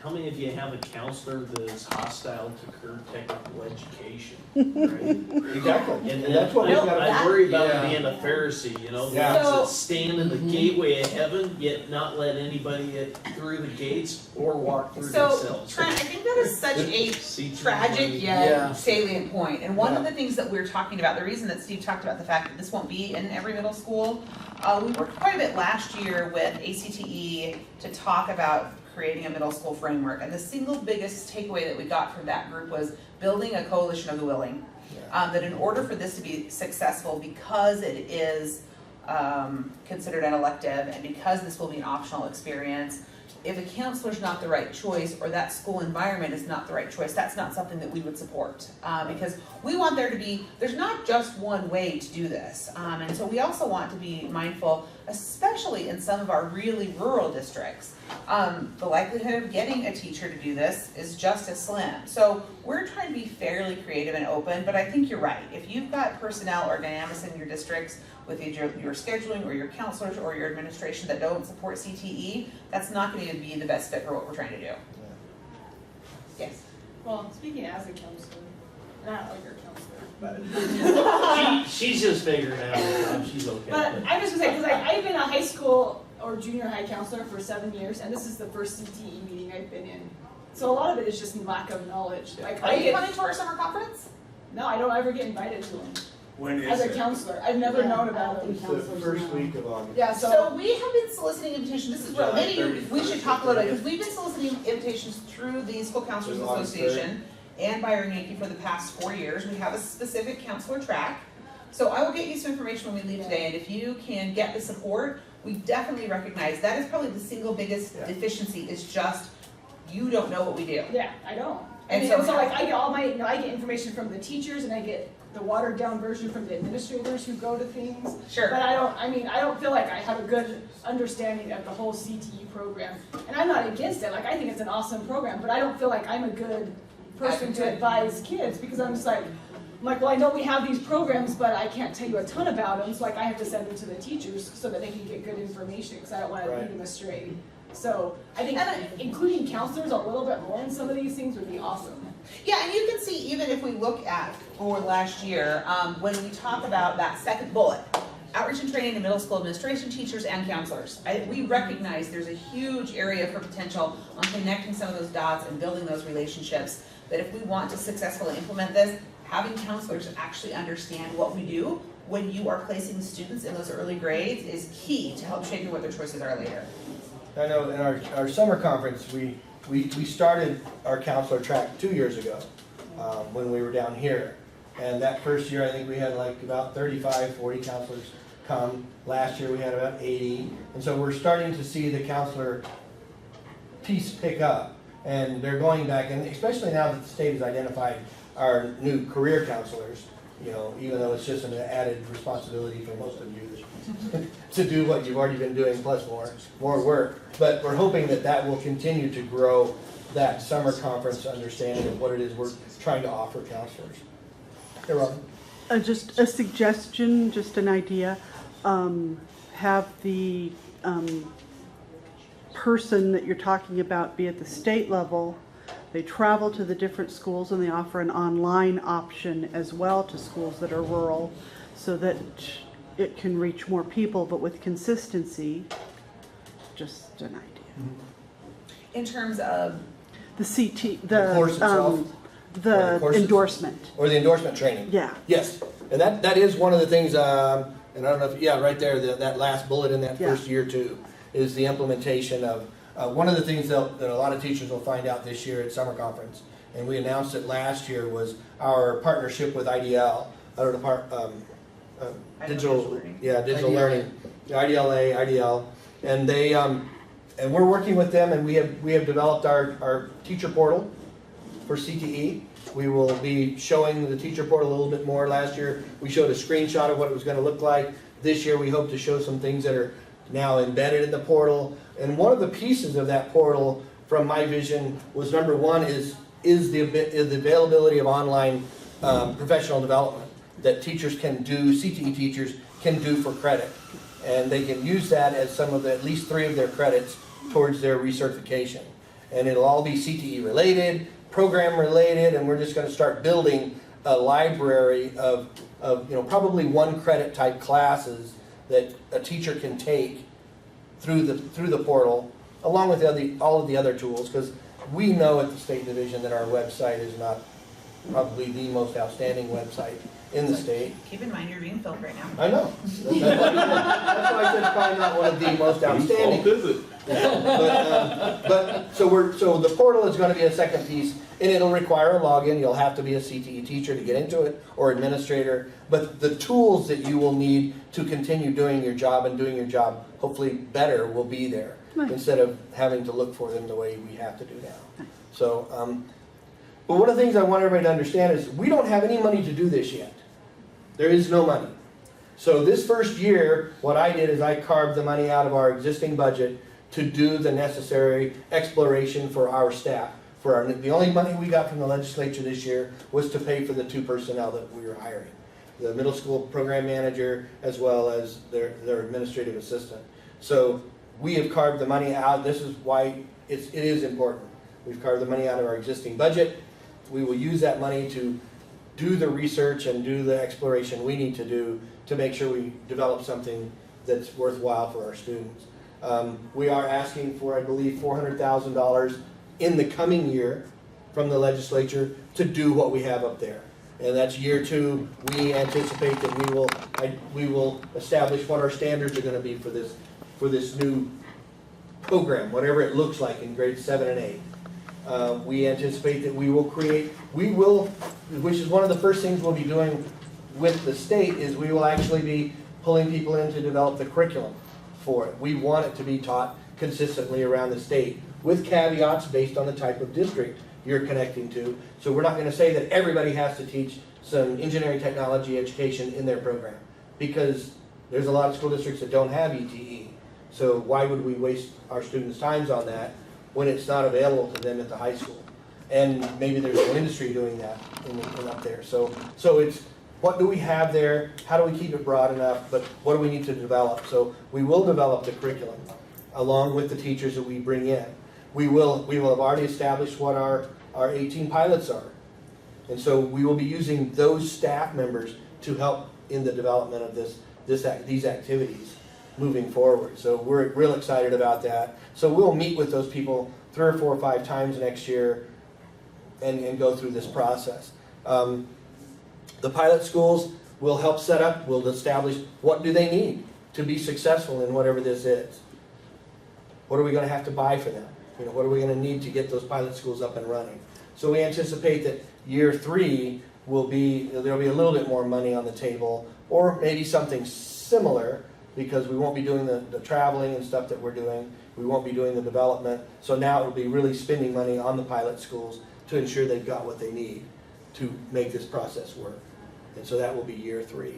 How many of you have a counselor that's hostile to current technical education? Right? Exactly. And And that's what we've got to I worry about Yeah. being a Pharisee, you know, the Yeah. ones that stand in the gateway of heaven, yet not let anybody get through the gates or walk through So themselves. Trent, I think that is such a See through tragic money. yet Yeah. salient point. And one of Yeah. the things that we're talking about, the reason that Steve talked about the fact that this won't be in every middle school, we worked quite a bit last year with ACTE to talk about creating a middle school framework. And the single biggest takeaway that we got from that group was building a coalition of the willing. That in order for this to be successful, because it is considered an elective and because this will be an optional experience, if a counselor's not the right choice or that school environment is not the right choice, that's not something that we would support. Because we want there to be, there's not just one way to do this. And so we also want to be mindful, especially in some of our really rural districts. The likelihood of getting a teacher to do this is just as slim. So we're trying to be fairly creative and open, but I think you're right. If you've got personnel or dynamics in your districts with either your scheduling or your counselors or your administration that don't support CTE, that's not going to be the best fit for what we're trying to do. Yes. Well, speaking as a counselor, and I don't like your counselor, but. She's just figuring it out. She's okay. But I'm just gonna say, because I've been a high school or junior high counselor for 7 years, and this is the first CTE meeting I've been in. So a lot of it is just lack of knowledge. Like, Are you coming to our summer conference? No, I don't ever get invited to them. When As is a it? counselor, I've never known about them. It's the first week of August. Yeah, So so, we have been soliciting invitations, this is what, July maybe we should talk a little bit, 30th. because we've been soliciting invitations through the School Counselors Through August Association and Byron Yankee for the past 4 years. We have a specific counselor track. So I will get you some information when we leave today, and if you can get the support, we definitely recognize that is probably the single biggest Yeah. deficiency, is just you don't know what we do. yeah, I don't. And And so so like, I get all my, I get information from the teachers, and I get the watered down version from the administrators who go to things. Sure. But I don't feel like I have a good understanding of the whole CTE program. And I'm not against it, like, I think it's an awesome program, but I don't feel like I'm a good person to advise kids, because I'm just like, well, I know we have these programs, but I can't tell you a ton about them, so like, I have to send them to the teachers so that they can get good information, because I don't want to Right. lead them astray. So I think including counselors a little bit more in some of these things would be awesome. Yeah, and you can see, even if we look at for last year, when we talk about that second bullet, outreach and training to middle school administration teachers and counselors. We recognize there's a huge area for potential on connecting some of those dots and building those relationships, that if we want to successfully implement this, having counselors actually understand what we do when you are placing students in those early grades is key to help shaping what their choices are later. I know in our summer conference, we started our counselor track 2 years ago, when we were down here. And that first year, I think we had like about 35, 40 counselors come. Last year, we had about 80. And so we're starting to see the counselor piece pick up. And they're going back, and especially now that the state has identified our new career counselors, you know, even though it's just an added responsibility for most of you to do what you've already been doing plus more work. But we're hoping that that will continue to grow that summer conference understanding of what it is we're trying to offer counselors. Hey, Robin. Just a suggestion, just an idea. Have the person that you're talking about be at the state level. They travel to the different schools and they offer an online option as well to schools that are rural so that it can reach more people, but with consistency. Just an idea. In terms of The CT, The course itself? the courses? endorsement. Or the endorsement training. Yeah. Yes, and that is one of the things, and I don't know if, yeah, right there, that last bullet in that Yeah. first year too, is the implementation of, one of the things that a lot of teachers will find out this year at summer conference, and we announced it last year, was our partnership with IDL, digital learning, IDL, and they, and we're working with them, and we have developed our teacher portal for CTE. We will be showing the teacher portal a little bit more. Last year, we showed a screenshot of what it was going to look like. This year, we hope to show some things that are now embedded in the portal. And one of the pieces of that portal, from my vision, was number one is the availability of online professional development that teachers can do, CTE teachers can do for credit. And they can use that as some of at least 3 of their credits towards their recertification. And it'll all be CTE related, program related, and we're just going to start building a library of probably 1 credit type classes that a teacher can take through the portal, along with all of the other tools, because we know at the State Division that our website is not probably the most outstanding website in the state. Keep in mind you're being filmed right now. I know. That's why I said it's probably not one of the most outstanding. Whose fault is it? But so the portal is going to be a second piece, and it'll require a login. You'll have to be a CTE teacher to get into it, or administrator. But the tools that you will need to continue doing your job and doing your job hopefully better will be there, instead of having to look for them the way we have to do now. So, but one of the things I want everybody to understand is we don't have any money to do this yet. There is no money. So this first year, what I did is I carved the money out of our existing budget to do the necessary exploration for our staff. The only money we got from the legislature this year was to pay for the 2 personnel that we were hiring. The middle school program manager as well as their administrative assistant. So we have carved the money out. This is why it is important. We've carved the money out of our existing budget. We will use that money to do the research and do the exploration we need to do to make sure we develop something that's worthwhile for our students. We are asking for, I believe, $400,000 in the coming year from the legislature to do what we have up there. And that's year 2. We anticipate that we will establish what our standards are going to be for this new program, whatever it looks like in grades 7 and 8. We anticipate that which is one of the first things we'll be doing with the state, is we will actually be pulling people in to develop the curriculum for it. We want it to be taught consistently around the state, with caveats based on the type of district you're connecting to. So we're not going to say that everybody has to teach some engineering technology education in their program, because there's a lot of school districts that don't have ETE. So why would we waste our students' times on that when it's not available to them at the high school? And maybe there's no industry doing that up there. So it's, what do we have there? How do we keep it broad enough? But what do we need to develop? So we will develop the curriculum along with the teachers that we bring in. We will have already established what our 18 pilots are. And so we will be using those staff members to help in the development of these activities moving forward. So we're real excited about that. So we'll meet with those people 3 or 4 or 5 times next year and go through this process. The pilot schools will help set up, will establish what do they need to be successful in whatever this is. What are we gonna have to buy for them? You know, what are we gonna need to get those pilot schools up and running? So we anticipate that year 3 there'll be a little bit more money on the table, or maybe something similar, because we won't be doing the traveling and stuff that we're doing. We won't be doing the development. So now it'll be really spending money on the pilot schools to ensure they've got what they need to make this process work. And so that will be year 3.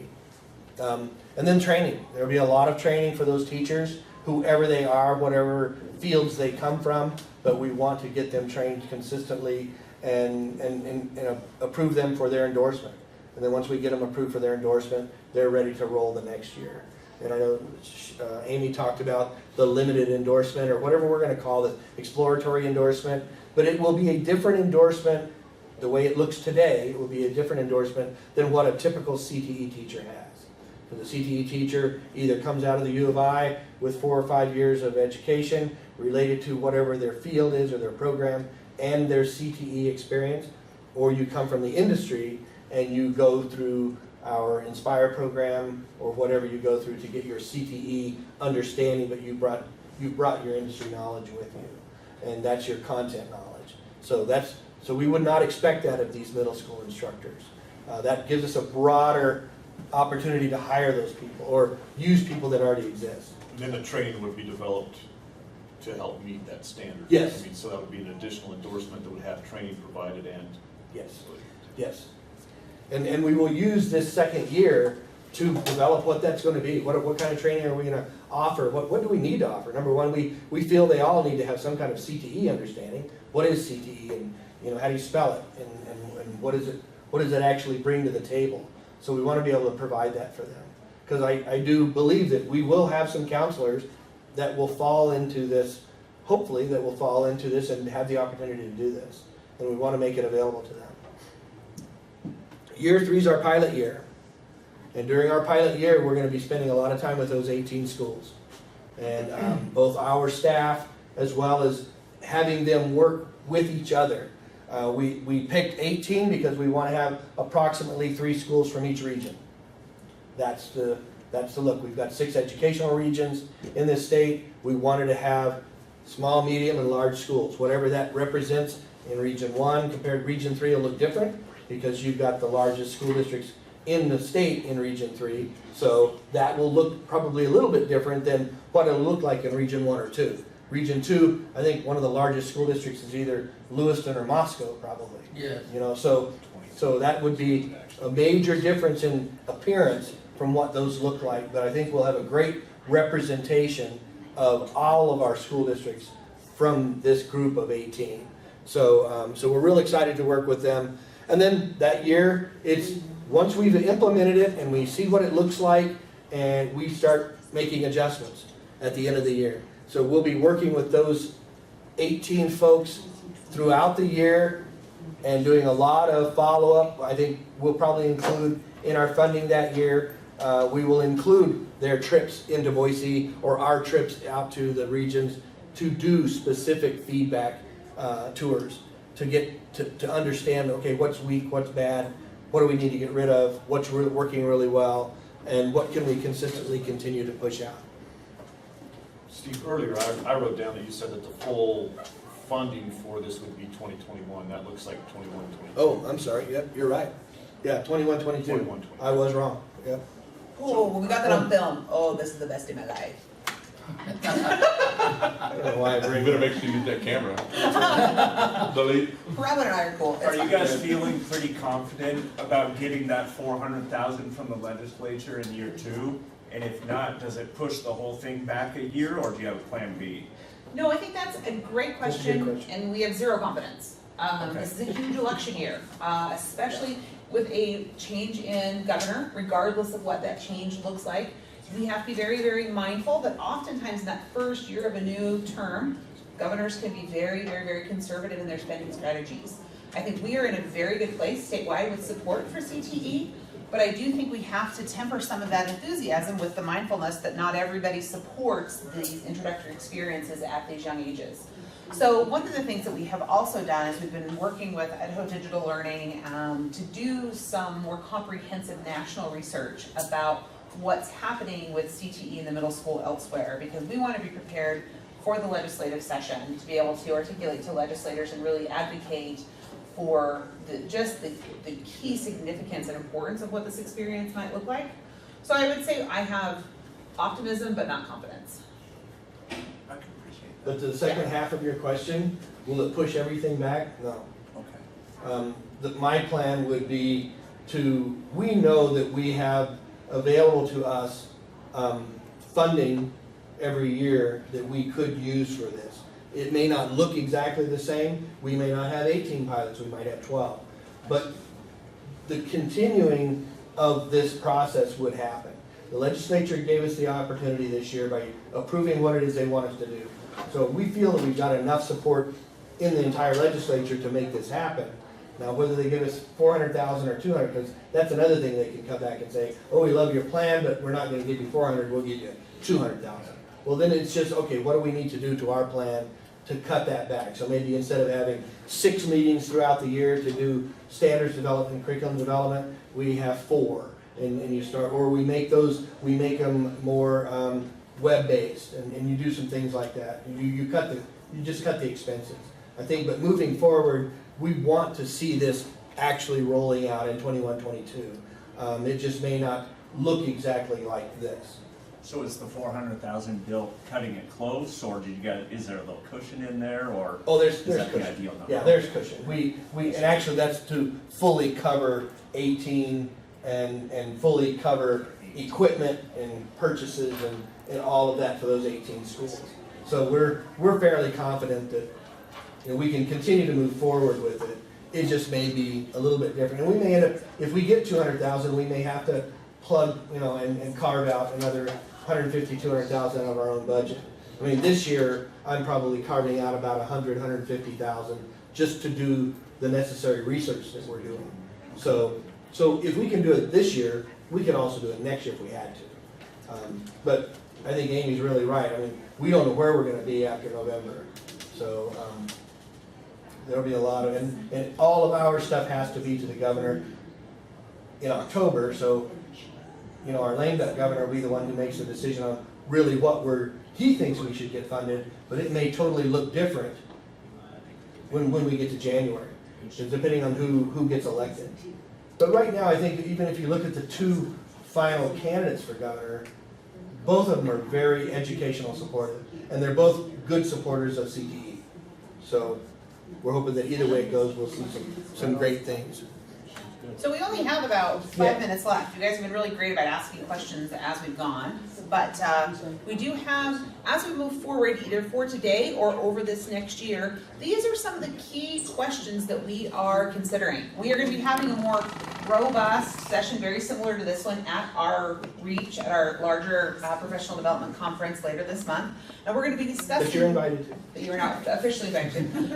And then training. There'll be a lot of training for those teachers, whoever they are, whatever fields they come from, but we want to get them trained consistently and approve them for their endorsement. And then once we get them approved for their endorsement, they're ready to roll the next year. And I know Amy talked about the limited endorsement, or whatever we're going to call it, exploratory endorsement, but it will be a different endorsement. The way it looks today, it will be a different endorsement than what a typical CTE teacher has. So the CTE teacher either comes out of the U of I with 4 or 5 years of education related to whatever their field is or their program and their CTE experience, or you come from the industry and you go through our Inspire program or whatever you go through to get your CTE understanding, but you brought your industry knowledge with you, and that's your content knowledge. So we would not expect that of these middle school instructors. That gives us a broader opportunity to hire those people or use people that already exist. And then the training would be developed to help meet that standard. Yes. I mean, so that would be an additional endorsement that would have training provided and. Yes. Yes. And we will use this second year to develop what that's going to be. What kind of training are we going to offer? What do we need to offer? Number one, we feel they all need to have some kind of CTE understanding. What is CTE, and how do you spell it, and what does it actually bring to the table? So we want to be able to provide that for them, because I do believe that we will have some counselors that will fall into this. Hopefully, that will fall into this and have the opportunity to do this, and we want to make it available to them. Year 3 is our pilot year. And during our pilot year, we're going to be spending a lot of time with those 18 schools. And both our staff, as well as having them work with each other. We picked 18 because we want to have approximately 3 schools from each region. That's the look. We've got 6 educational regions in this state. We wanted to have small, medium, and large schools. Whatever that represents in Region 1 compared to Region 3 will look different, because you've got the largest school districts in the state in Region 3. So that will look probably a little bit different than what it'll look like in Region 1 or 2. Region 2, I think one of the largest school districts is either Lewiston or Moscow, probably. Yes. So that would be a major difference in appearance from what those look like. But I think we'll have a great representation of all of our school districts from this group of 18. So we're real excited to work with them. And then that year, it's once we've implemented it and we see what it looks like, and we start making adjustments at the end of the year. So we'll be working with those 18 folks throughout the year and doing a lot of follow-up. I think we'll probably include in our funding that year, we will include their trips into Boise or our trips out to the regions to do specific feedback tours, to get to understand, okay, what's weak, what's bad, what do we need to get rid of, what's working really well, and what can we consistently continue to push out. Steve, earlier I wrote down that you said that the full funding for this would be 2021. That looks like 21, 22. Oh, I'm sorry. Yep, you're right. Yeah, 21, 22. 21, 22. I was wrong. Yep. Oh, we got that on film. Oh, this is the best day of my life. I don't know why I You bring better make sure you use that camera. Delete. Robin and I are cool. Are you guys feeling pretty confident about getting that 400,000 from the legislature in year 2? And if not, does it push the whole thing back a year, or do you have a plan B? No, I think that's a great question, and we have zero confidence. Okay. This is a huge election year, especially with a change in governor, regardless of what that change looks like. We have to be very, very mindful that oftentimes in that first year of a new term, governors can be very, very, very conservative in their spending strategies. I think we are in a very good place statewide with support for CTE, but I do think we have to temper some of that enthusiasm with the mindfulness that not everybody supports these introductory experiences at these young ages. So one of the things that we have also done is we've been working with Idaho Digital Learning to do some more comprehensive national research about what's happening with CTE in the middle school elsewhere, because we want to be prepared for the legislative session, to be able to articulate to legislators and really advocate for just the key significance and importance of what this experience might look like. So I would say I have optimism, but not confidence. I can appreciate that. But to the second half of your question, will it push everything back? No. Okay. My plan would be we know that we have available to us funding every year that we could use for this. It may not look exactly the same. We may not have 18 pilots, we might have 12. But the continuing of this process would happen. The legislature gave us the opportunity this year by approving what it is they want us to do. So we feel that we've got enough support in the entire legislature to make this happen. Now, whether they give us 400,000 or 200, because that's another thing they can come back and say, oh, we love your plan, but we're not going to give you 400, we'll give you 200,000. Well, then it's just, okay, what do we need to do to our plan to cut that back? So maybe instead of having 6 meetings throughout the year to do standards development, curriculum development, we have 4. And you start, or we make them more web-based, and you do some things like that. You just cut the expenses. I think, but moving forward, we want to see this actually rolling out in 21-22. It just may not look exactly like this. So is the 400,000 bill cutting it close, or is there a little cushion in there, or? Oh, there's is that cushion. the ideal number? Yeah, there's cushion. And actually that's to fully cover 18 and fully cover equipment and purchases and all of that for those 18 schools. So we're fairly confident that we can continue to move forward with it. It just may be a little bit different. And we may end up, if we get 200,000, we may have to plug, and carve out another 150, 200,000 out of our own budget. I mean, this year, I'm probably carving out about 100, 150,000 just to do the necessary research that we're doing. So if we can do it this year, we can also do it next year if we had to. But I think Amy's really right. I mean, we don't know where we're going to be after November. So there'll be a lot of, and all of our stuff has to be to the governor in October. So, our lame duck governor will be the one who makes the decision on really what he thinks we should get funded, but it may totally look different when we get to January, depending on who gets elected. But right now, I think even if you look at the 2 final candidates for governor, both of them are very educational supportive, and they're both good supporters of CTE. So we're hoping that either way it goes, we'll see some great things. So we only have about 5 minutes left. You guys have been really great about asking questions as we've gone. But we do have, as we move forward, either for today or over this next year, these are some of the key questions that we are considering. We are going to be having a more robust session, very similar to this one, at our REACH, at our larger professional development conference later this month. And we're going to be discussing... That you're invited to. That you're not officially invited to.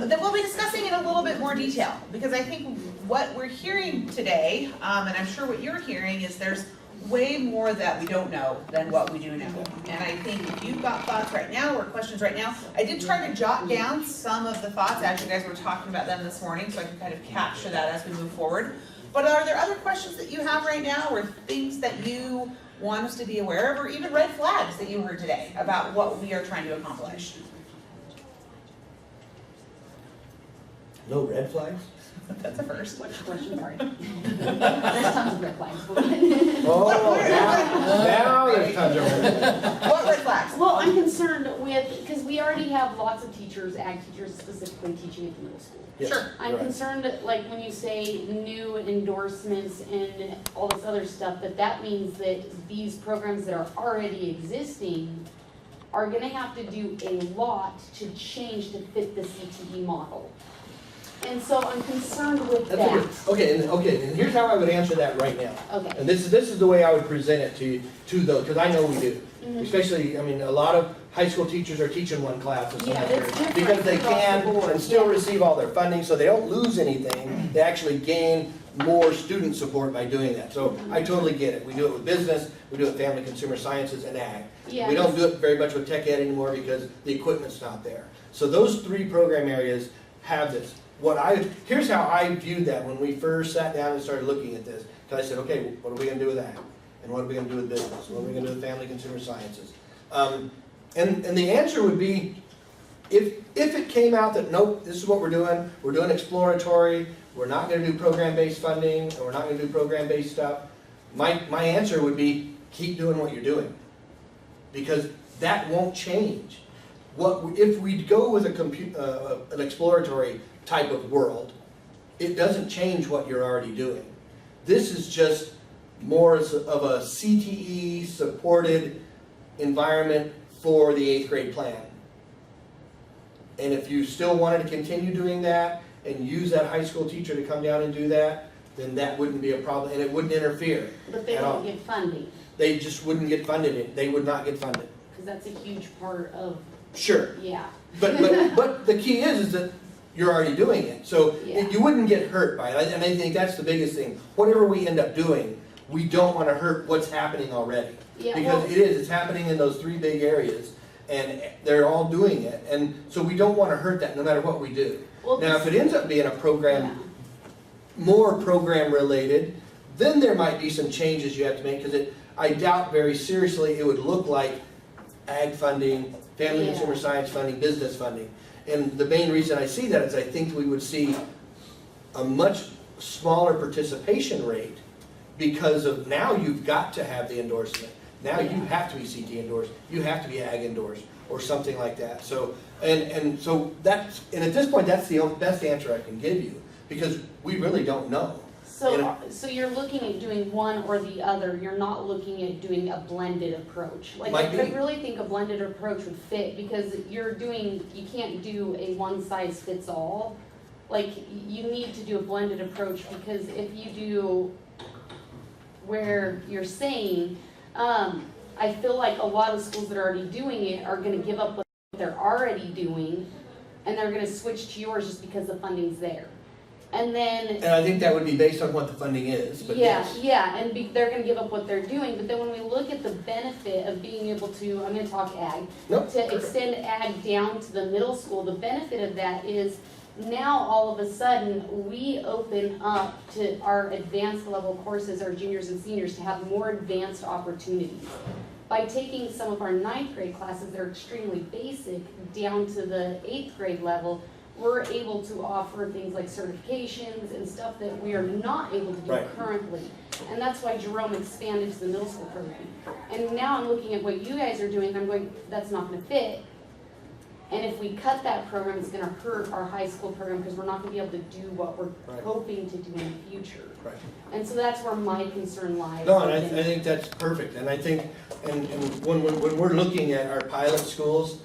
That we'll be discussing in a little bit more detail. Because I think what we're hearing today, and I'm sure what you're hearing, is there's way more that we don't know than what we do know. And I think if you've got thoughts right now or questions right now, I did try to jot down some of the thoughts as you guys were talking about them this morning, so I can kind of capture that as we move forward. But are there other questions that you have right now, or things that you want us to be aware of, or even red flags that you heard today about what we are trying to accomplish? No red flags? That's a first. What's your question? Sorry. There's tons of red flags. Now there's tons of red flags. What red flags? Well, I'm concerned with, because we already have lots of teachers, ag teachers specifically teaching at the middle school. Yes, Sure. I'm right. concerned, like when you say new endorsements and all this other stuff, that means that these programs that are already existing are gonna have to do a lot to change to fit the CTE model. And so I'm concerned with That's that. okay, and here's how I would answer that right now. Okay. And this is the way I would present it to those, because I know we do. Mhm. Especially, I mean, a lot of high school teachers are teaching one class a Yeah, semester that's different because they across the can board. and still Yeah. receive all their funding, so they don't lose anything. They actually gain more student support by doing that. So I totally get it. We do it with business, we do it with family consumer sciences and ag. Yeah, We don't do it very much with tech ed anymore because the equipment's not there. So those 3 program areas have this. Here's how I viewed that when we first sat down and started looking at this. Because I said, okay, what are we going to do with ag? And what are we going to do with business? What are we going to do with family consumer sciences? And the answer would be, if it came out that, nope, this is what we're doing exploratory, we're not gonna do program-based funding, and we're not gonna do program-based stuff, my answer would be, keep doing what you're doing. Because that won't change. If we go with an exploratory type of world, it doesn't change what you're already doing. This is just more of a CTE supported environment for the 8th grade plan. And if you still wanted to continue doing that and use that high school teacher to come down and do that, then that wouldn't be a problem, and it wouldn't interfere. But they at all. don't get funding, They just wouldn't get funded. They would not get funded. because that's a huge part of, Sure. yeah. But the key is that you're already doing it. So Yeah. you wouldn't get hurt by it. And I think that's the biggest thing. Whatever we end up doing, we don't want to hurt what's happening already. Yeah, Because well- it's happening in those 3 big areas, and they're all doing it. And so we don't want to hurt that no matter what we do. Well, Now, if this- it ends up being a program, Yeah. more program related, then there might be some changes you have to make, because I doubt very seriously it would look like ag funding, family Yeah. consumer science funding, business funding. And the main reason I see that is I think we would see a much smaller participation rate, because of now you've got to have the endorsement. Now you have to be CT endorsed, you have to be ag endorsed, or something like that. So, and so that's, and at this point, that's the best answer I can give you, because we really don't know. You know? So you're looking at doing one or the other, you're not looking at doing a blended approach? Like, Might I be. really think a blended approach would fit, because you can't do a one-size-fits-all. Like, you need to do a blended approach, because if you do where you're saying, I feel like a lot of schools that are already doing it are gonna give up what they're already doing, and they're gonna switch to yours just because the funding's there. And then And I think that would be based on what the funding is, but yeah, yes. yeah, and they're gonna give up what they're doing, but then when we look at the benefit of being able to, I'm gonna talk ag, Nope. to extend ag down to the middle school, the benefit of that is now all of a sudden, we open up to our advanced level courses, our juniors and seniors, to have more advanced opportunities. By taking some of our 9th grade classes that are extremely basic down to the 8th grade level, we're able to offer things like certifications and stuff that we are not able to do Right. currently. And that's why Jerome expanded to the middle school program. And now I'm looking at what you guys are doing, and I'm going, that's not gonna fit. And if we cut that program, it's gonna hurt our high school program, because we're not gonna be able to do what we're Right. hoping to do in the future. Right. And so that's where my concern lies. No, and I think that's perfect, and I think, and when we're looking at our pilot schools,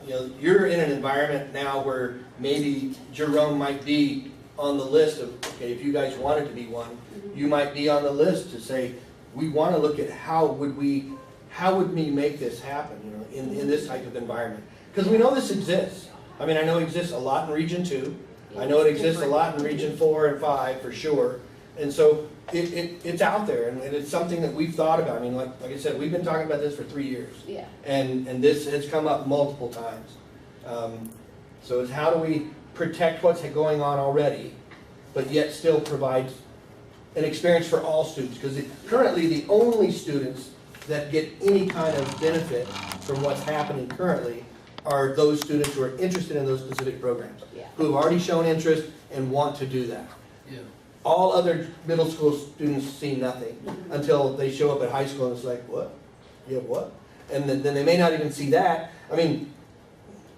you know, you're in an environment now where maybe Jerome might be on the list of, okay, if you guys wanted to be one, you might be on the list to say, we wanna look at how would we make this happen, you know, in this type of environment? Because we know this exists. I mean, I know it exists a lot in Region 2, I know it exists a lot in Region 4 and 5 for sure. And so it's out there, and it's something that we've thought about. I mean, like I said, we've been talking about this for 3 years. Yeah. And this has come up multiple times. So it's how do we protect what's going on already, but yet still provide an experience for all students? Because currently the only students that get any kind of benefit from what's happening currently are those students who are interested in those specific programs, Yeah. who have already shown interest and want to do that. Yeah. All other middle school students see nothing until they show up at high school and it's like, what? You have what? And then they may not even see that. I mean,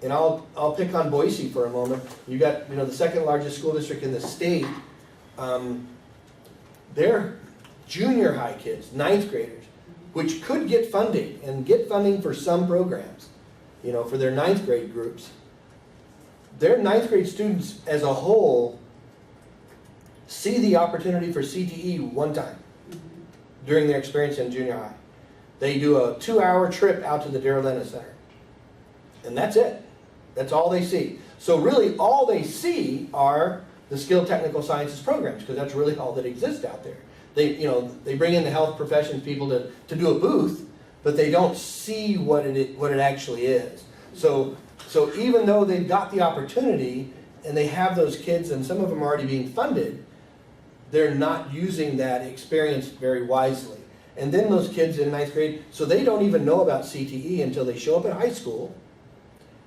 and I'll pick on Boise for a moment. You got, you know, the 2nd largest school district in the state. They're junior high kids, 9th graders, which could get funding and get funding for some programs, you know, for their 9th grade groups. Their 9th grade students as a whole see the opportunity for CTE one time during their experience in junior high. They do a 2-hour trip out to the Darrell Lennis Center. And that's it. That's all they see. So really all they see are the skilled technical sciences programs, because that's really all that exists out there. They bring in the health professions people to do a booth, but they don't see what it actually is. So even though they've got the opportunity and they have those kids, and some of them are already being funded, they're not using that experience very wisely. And then those kids in ninth grade, so they don't even know about CTE until they show up at high school.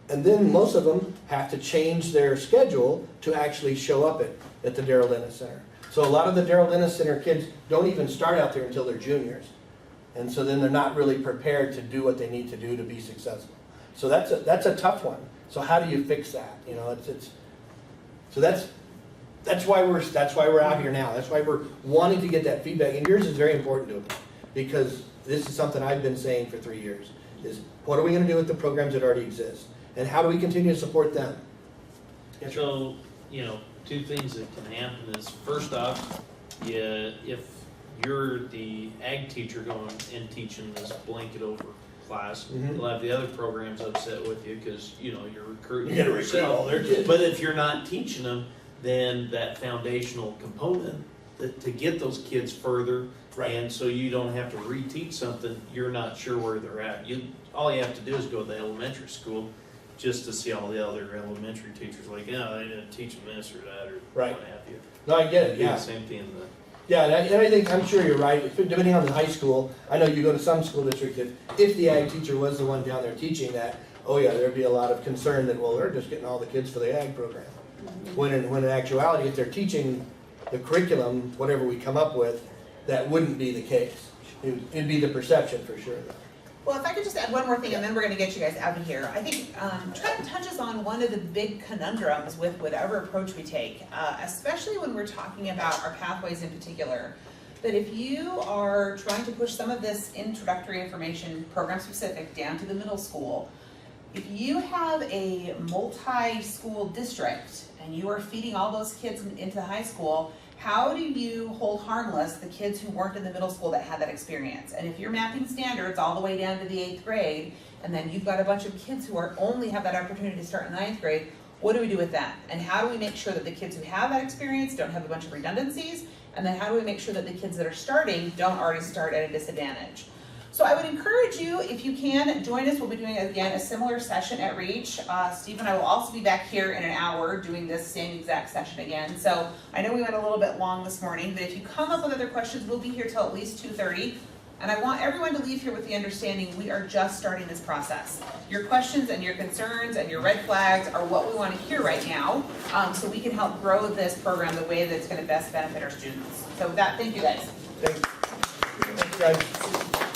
And then most of them have to change their schedule to actually show up at the Darrell Dennis Center. So a lot of the Darrell Dennis Center kids don't even start out there until they're juniors. And so then they're not really prepared to do what they need to do to be successful. So that's a tough one. So how do you fix that? You know, so that's why we're out here now. That's why we're wanting to get that feedback. And yours is very important to me, because this is something I've been saying for 3 years, is what are we going to do with the programs that already exist? And how do we continue to support them? Yes, sir. So, you know, two things that can happen is, first off, if you're the ag teacher going and teaching this blanket over class, Mhm. you'll have the other programs upset with you because, you know, you're recruiting You gotta recruit all their kids. But if you're not teaching them, then that foundational component to get those kids further, Right. and so you don't have to reteach something you're not sure where they're at. All you have to do is go to the elementary school just to see all the other elementary teachers like, yeah, they didn't teach them this or that or Right. what have you. No, I get it, Do yeah. the same thing in the Yeah, and I think, I'm sure you're right, depending on the high school, I know you go to some school districts that if the ag teacher was the one down there teaching that, oh yeah, there'd be a lot of concern that, well, they're just getting all the kids for the ag program. When in actuality, if they're teaching the curriculum, whatever we come up with, that wouldn't be the case. It'd be the perception for sure. Well, if I could just add one more thing, and then we're gonna get you guys out of here. I think Trent touches on one of the big conundrums with whatever approach we take, especially when we're talking about our pathways in particular. That if you are trying to push some of this introductory information, program specific, down to the middle school, if you have a multi-school district and you are feeding all those kids into high school, how do you hold harmless the kids who weren't in the middle school that had that experience? And if you're mapping standards all the way down to the 8th grade, and then you've got a bunch of kids who only have that opportunity to start in 9th grade, what do we do with that? And how do we make sure that the kids who have that experience don't have a bunch of redundancies? And then how do we make sure that the kids that are starting don't already start at a disadvantage? So I would encourage you, if you can, join us. We'll be doing, again, a similar session at REACH. Steve and I will also be back here in an hour doing this same exact session again. So I know we went a little bit long this morning, but if you come up with other questions, we'll be here till at least 2:30. And I want everyone to leave here with the understanding we are just starting this process. Your questions and your concerns and your red flags are what we want to hear right now, so we can help grow this program the way that's going to best benefit our students. So with that, thank you guys. Thanks, guys.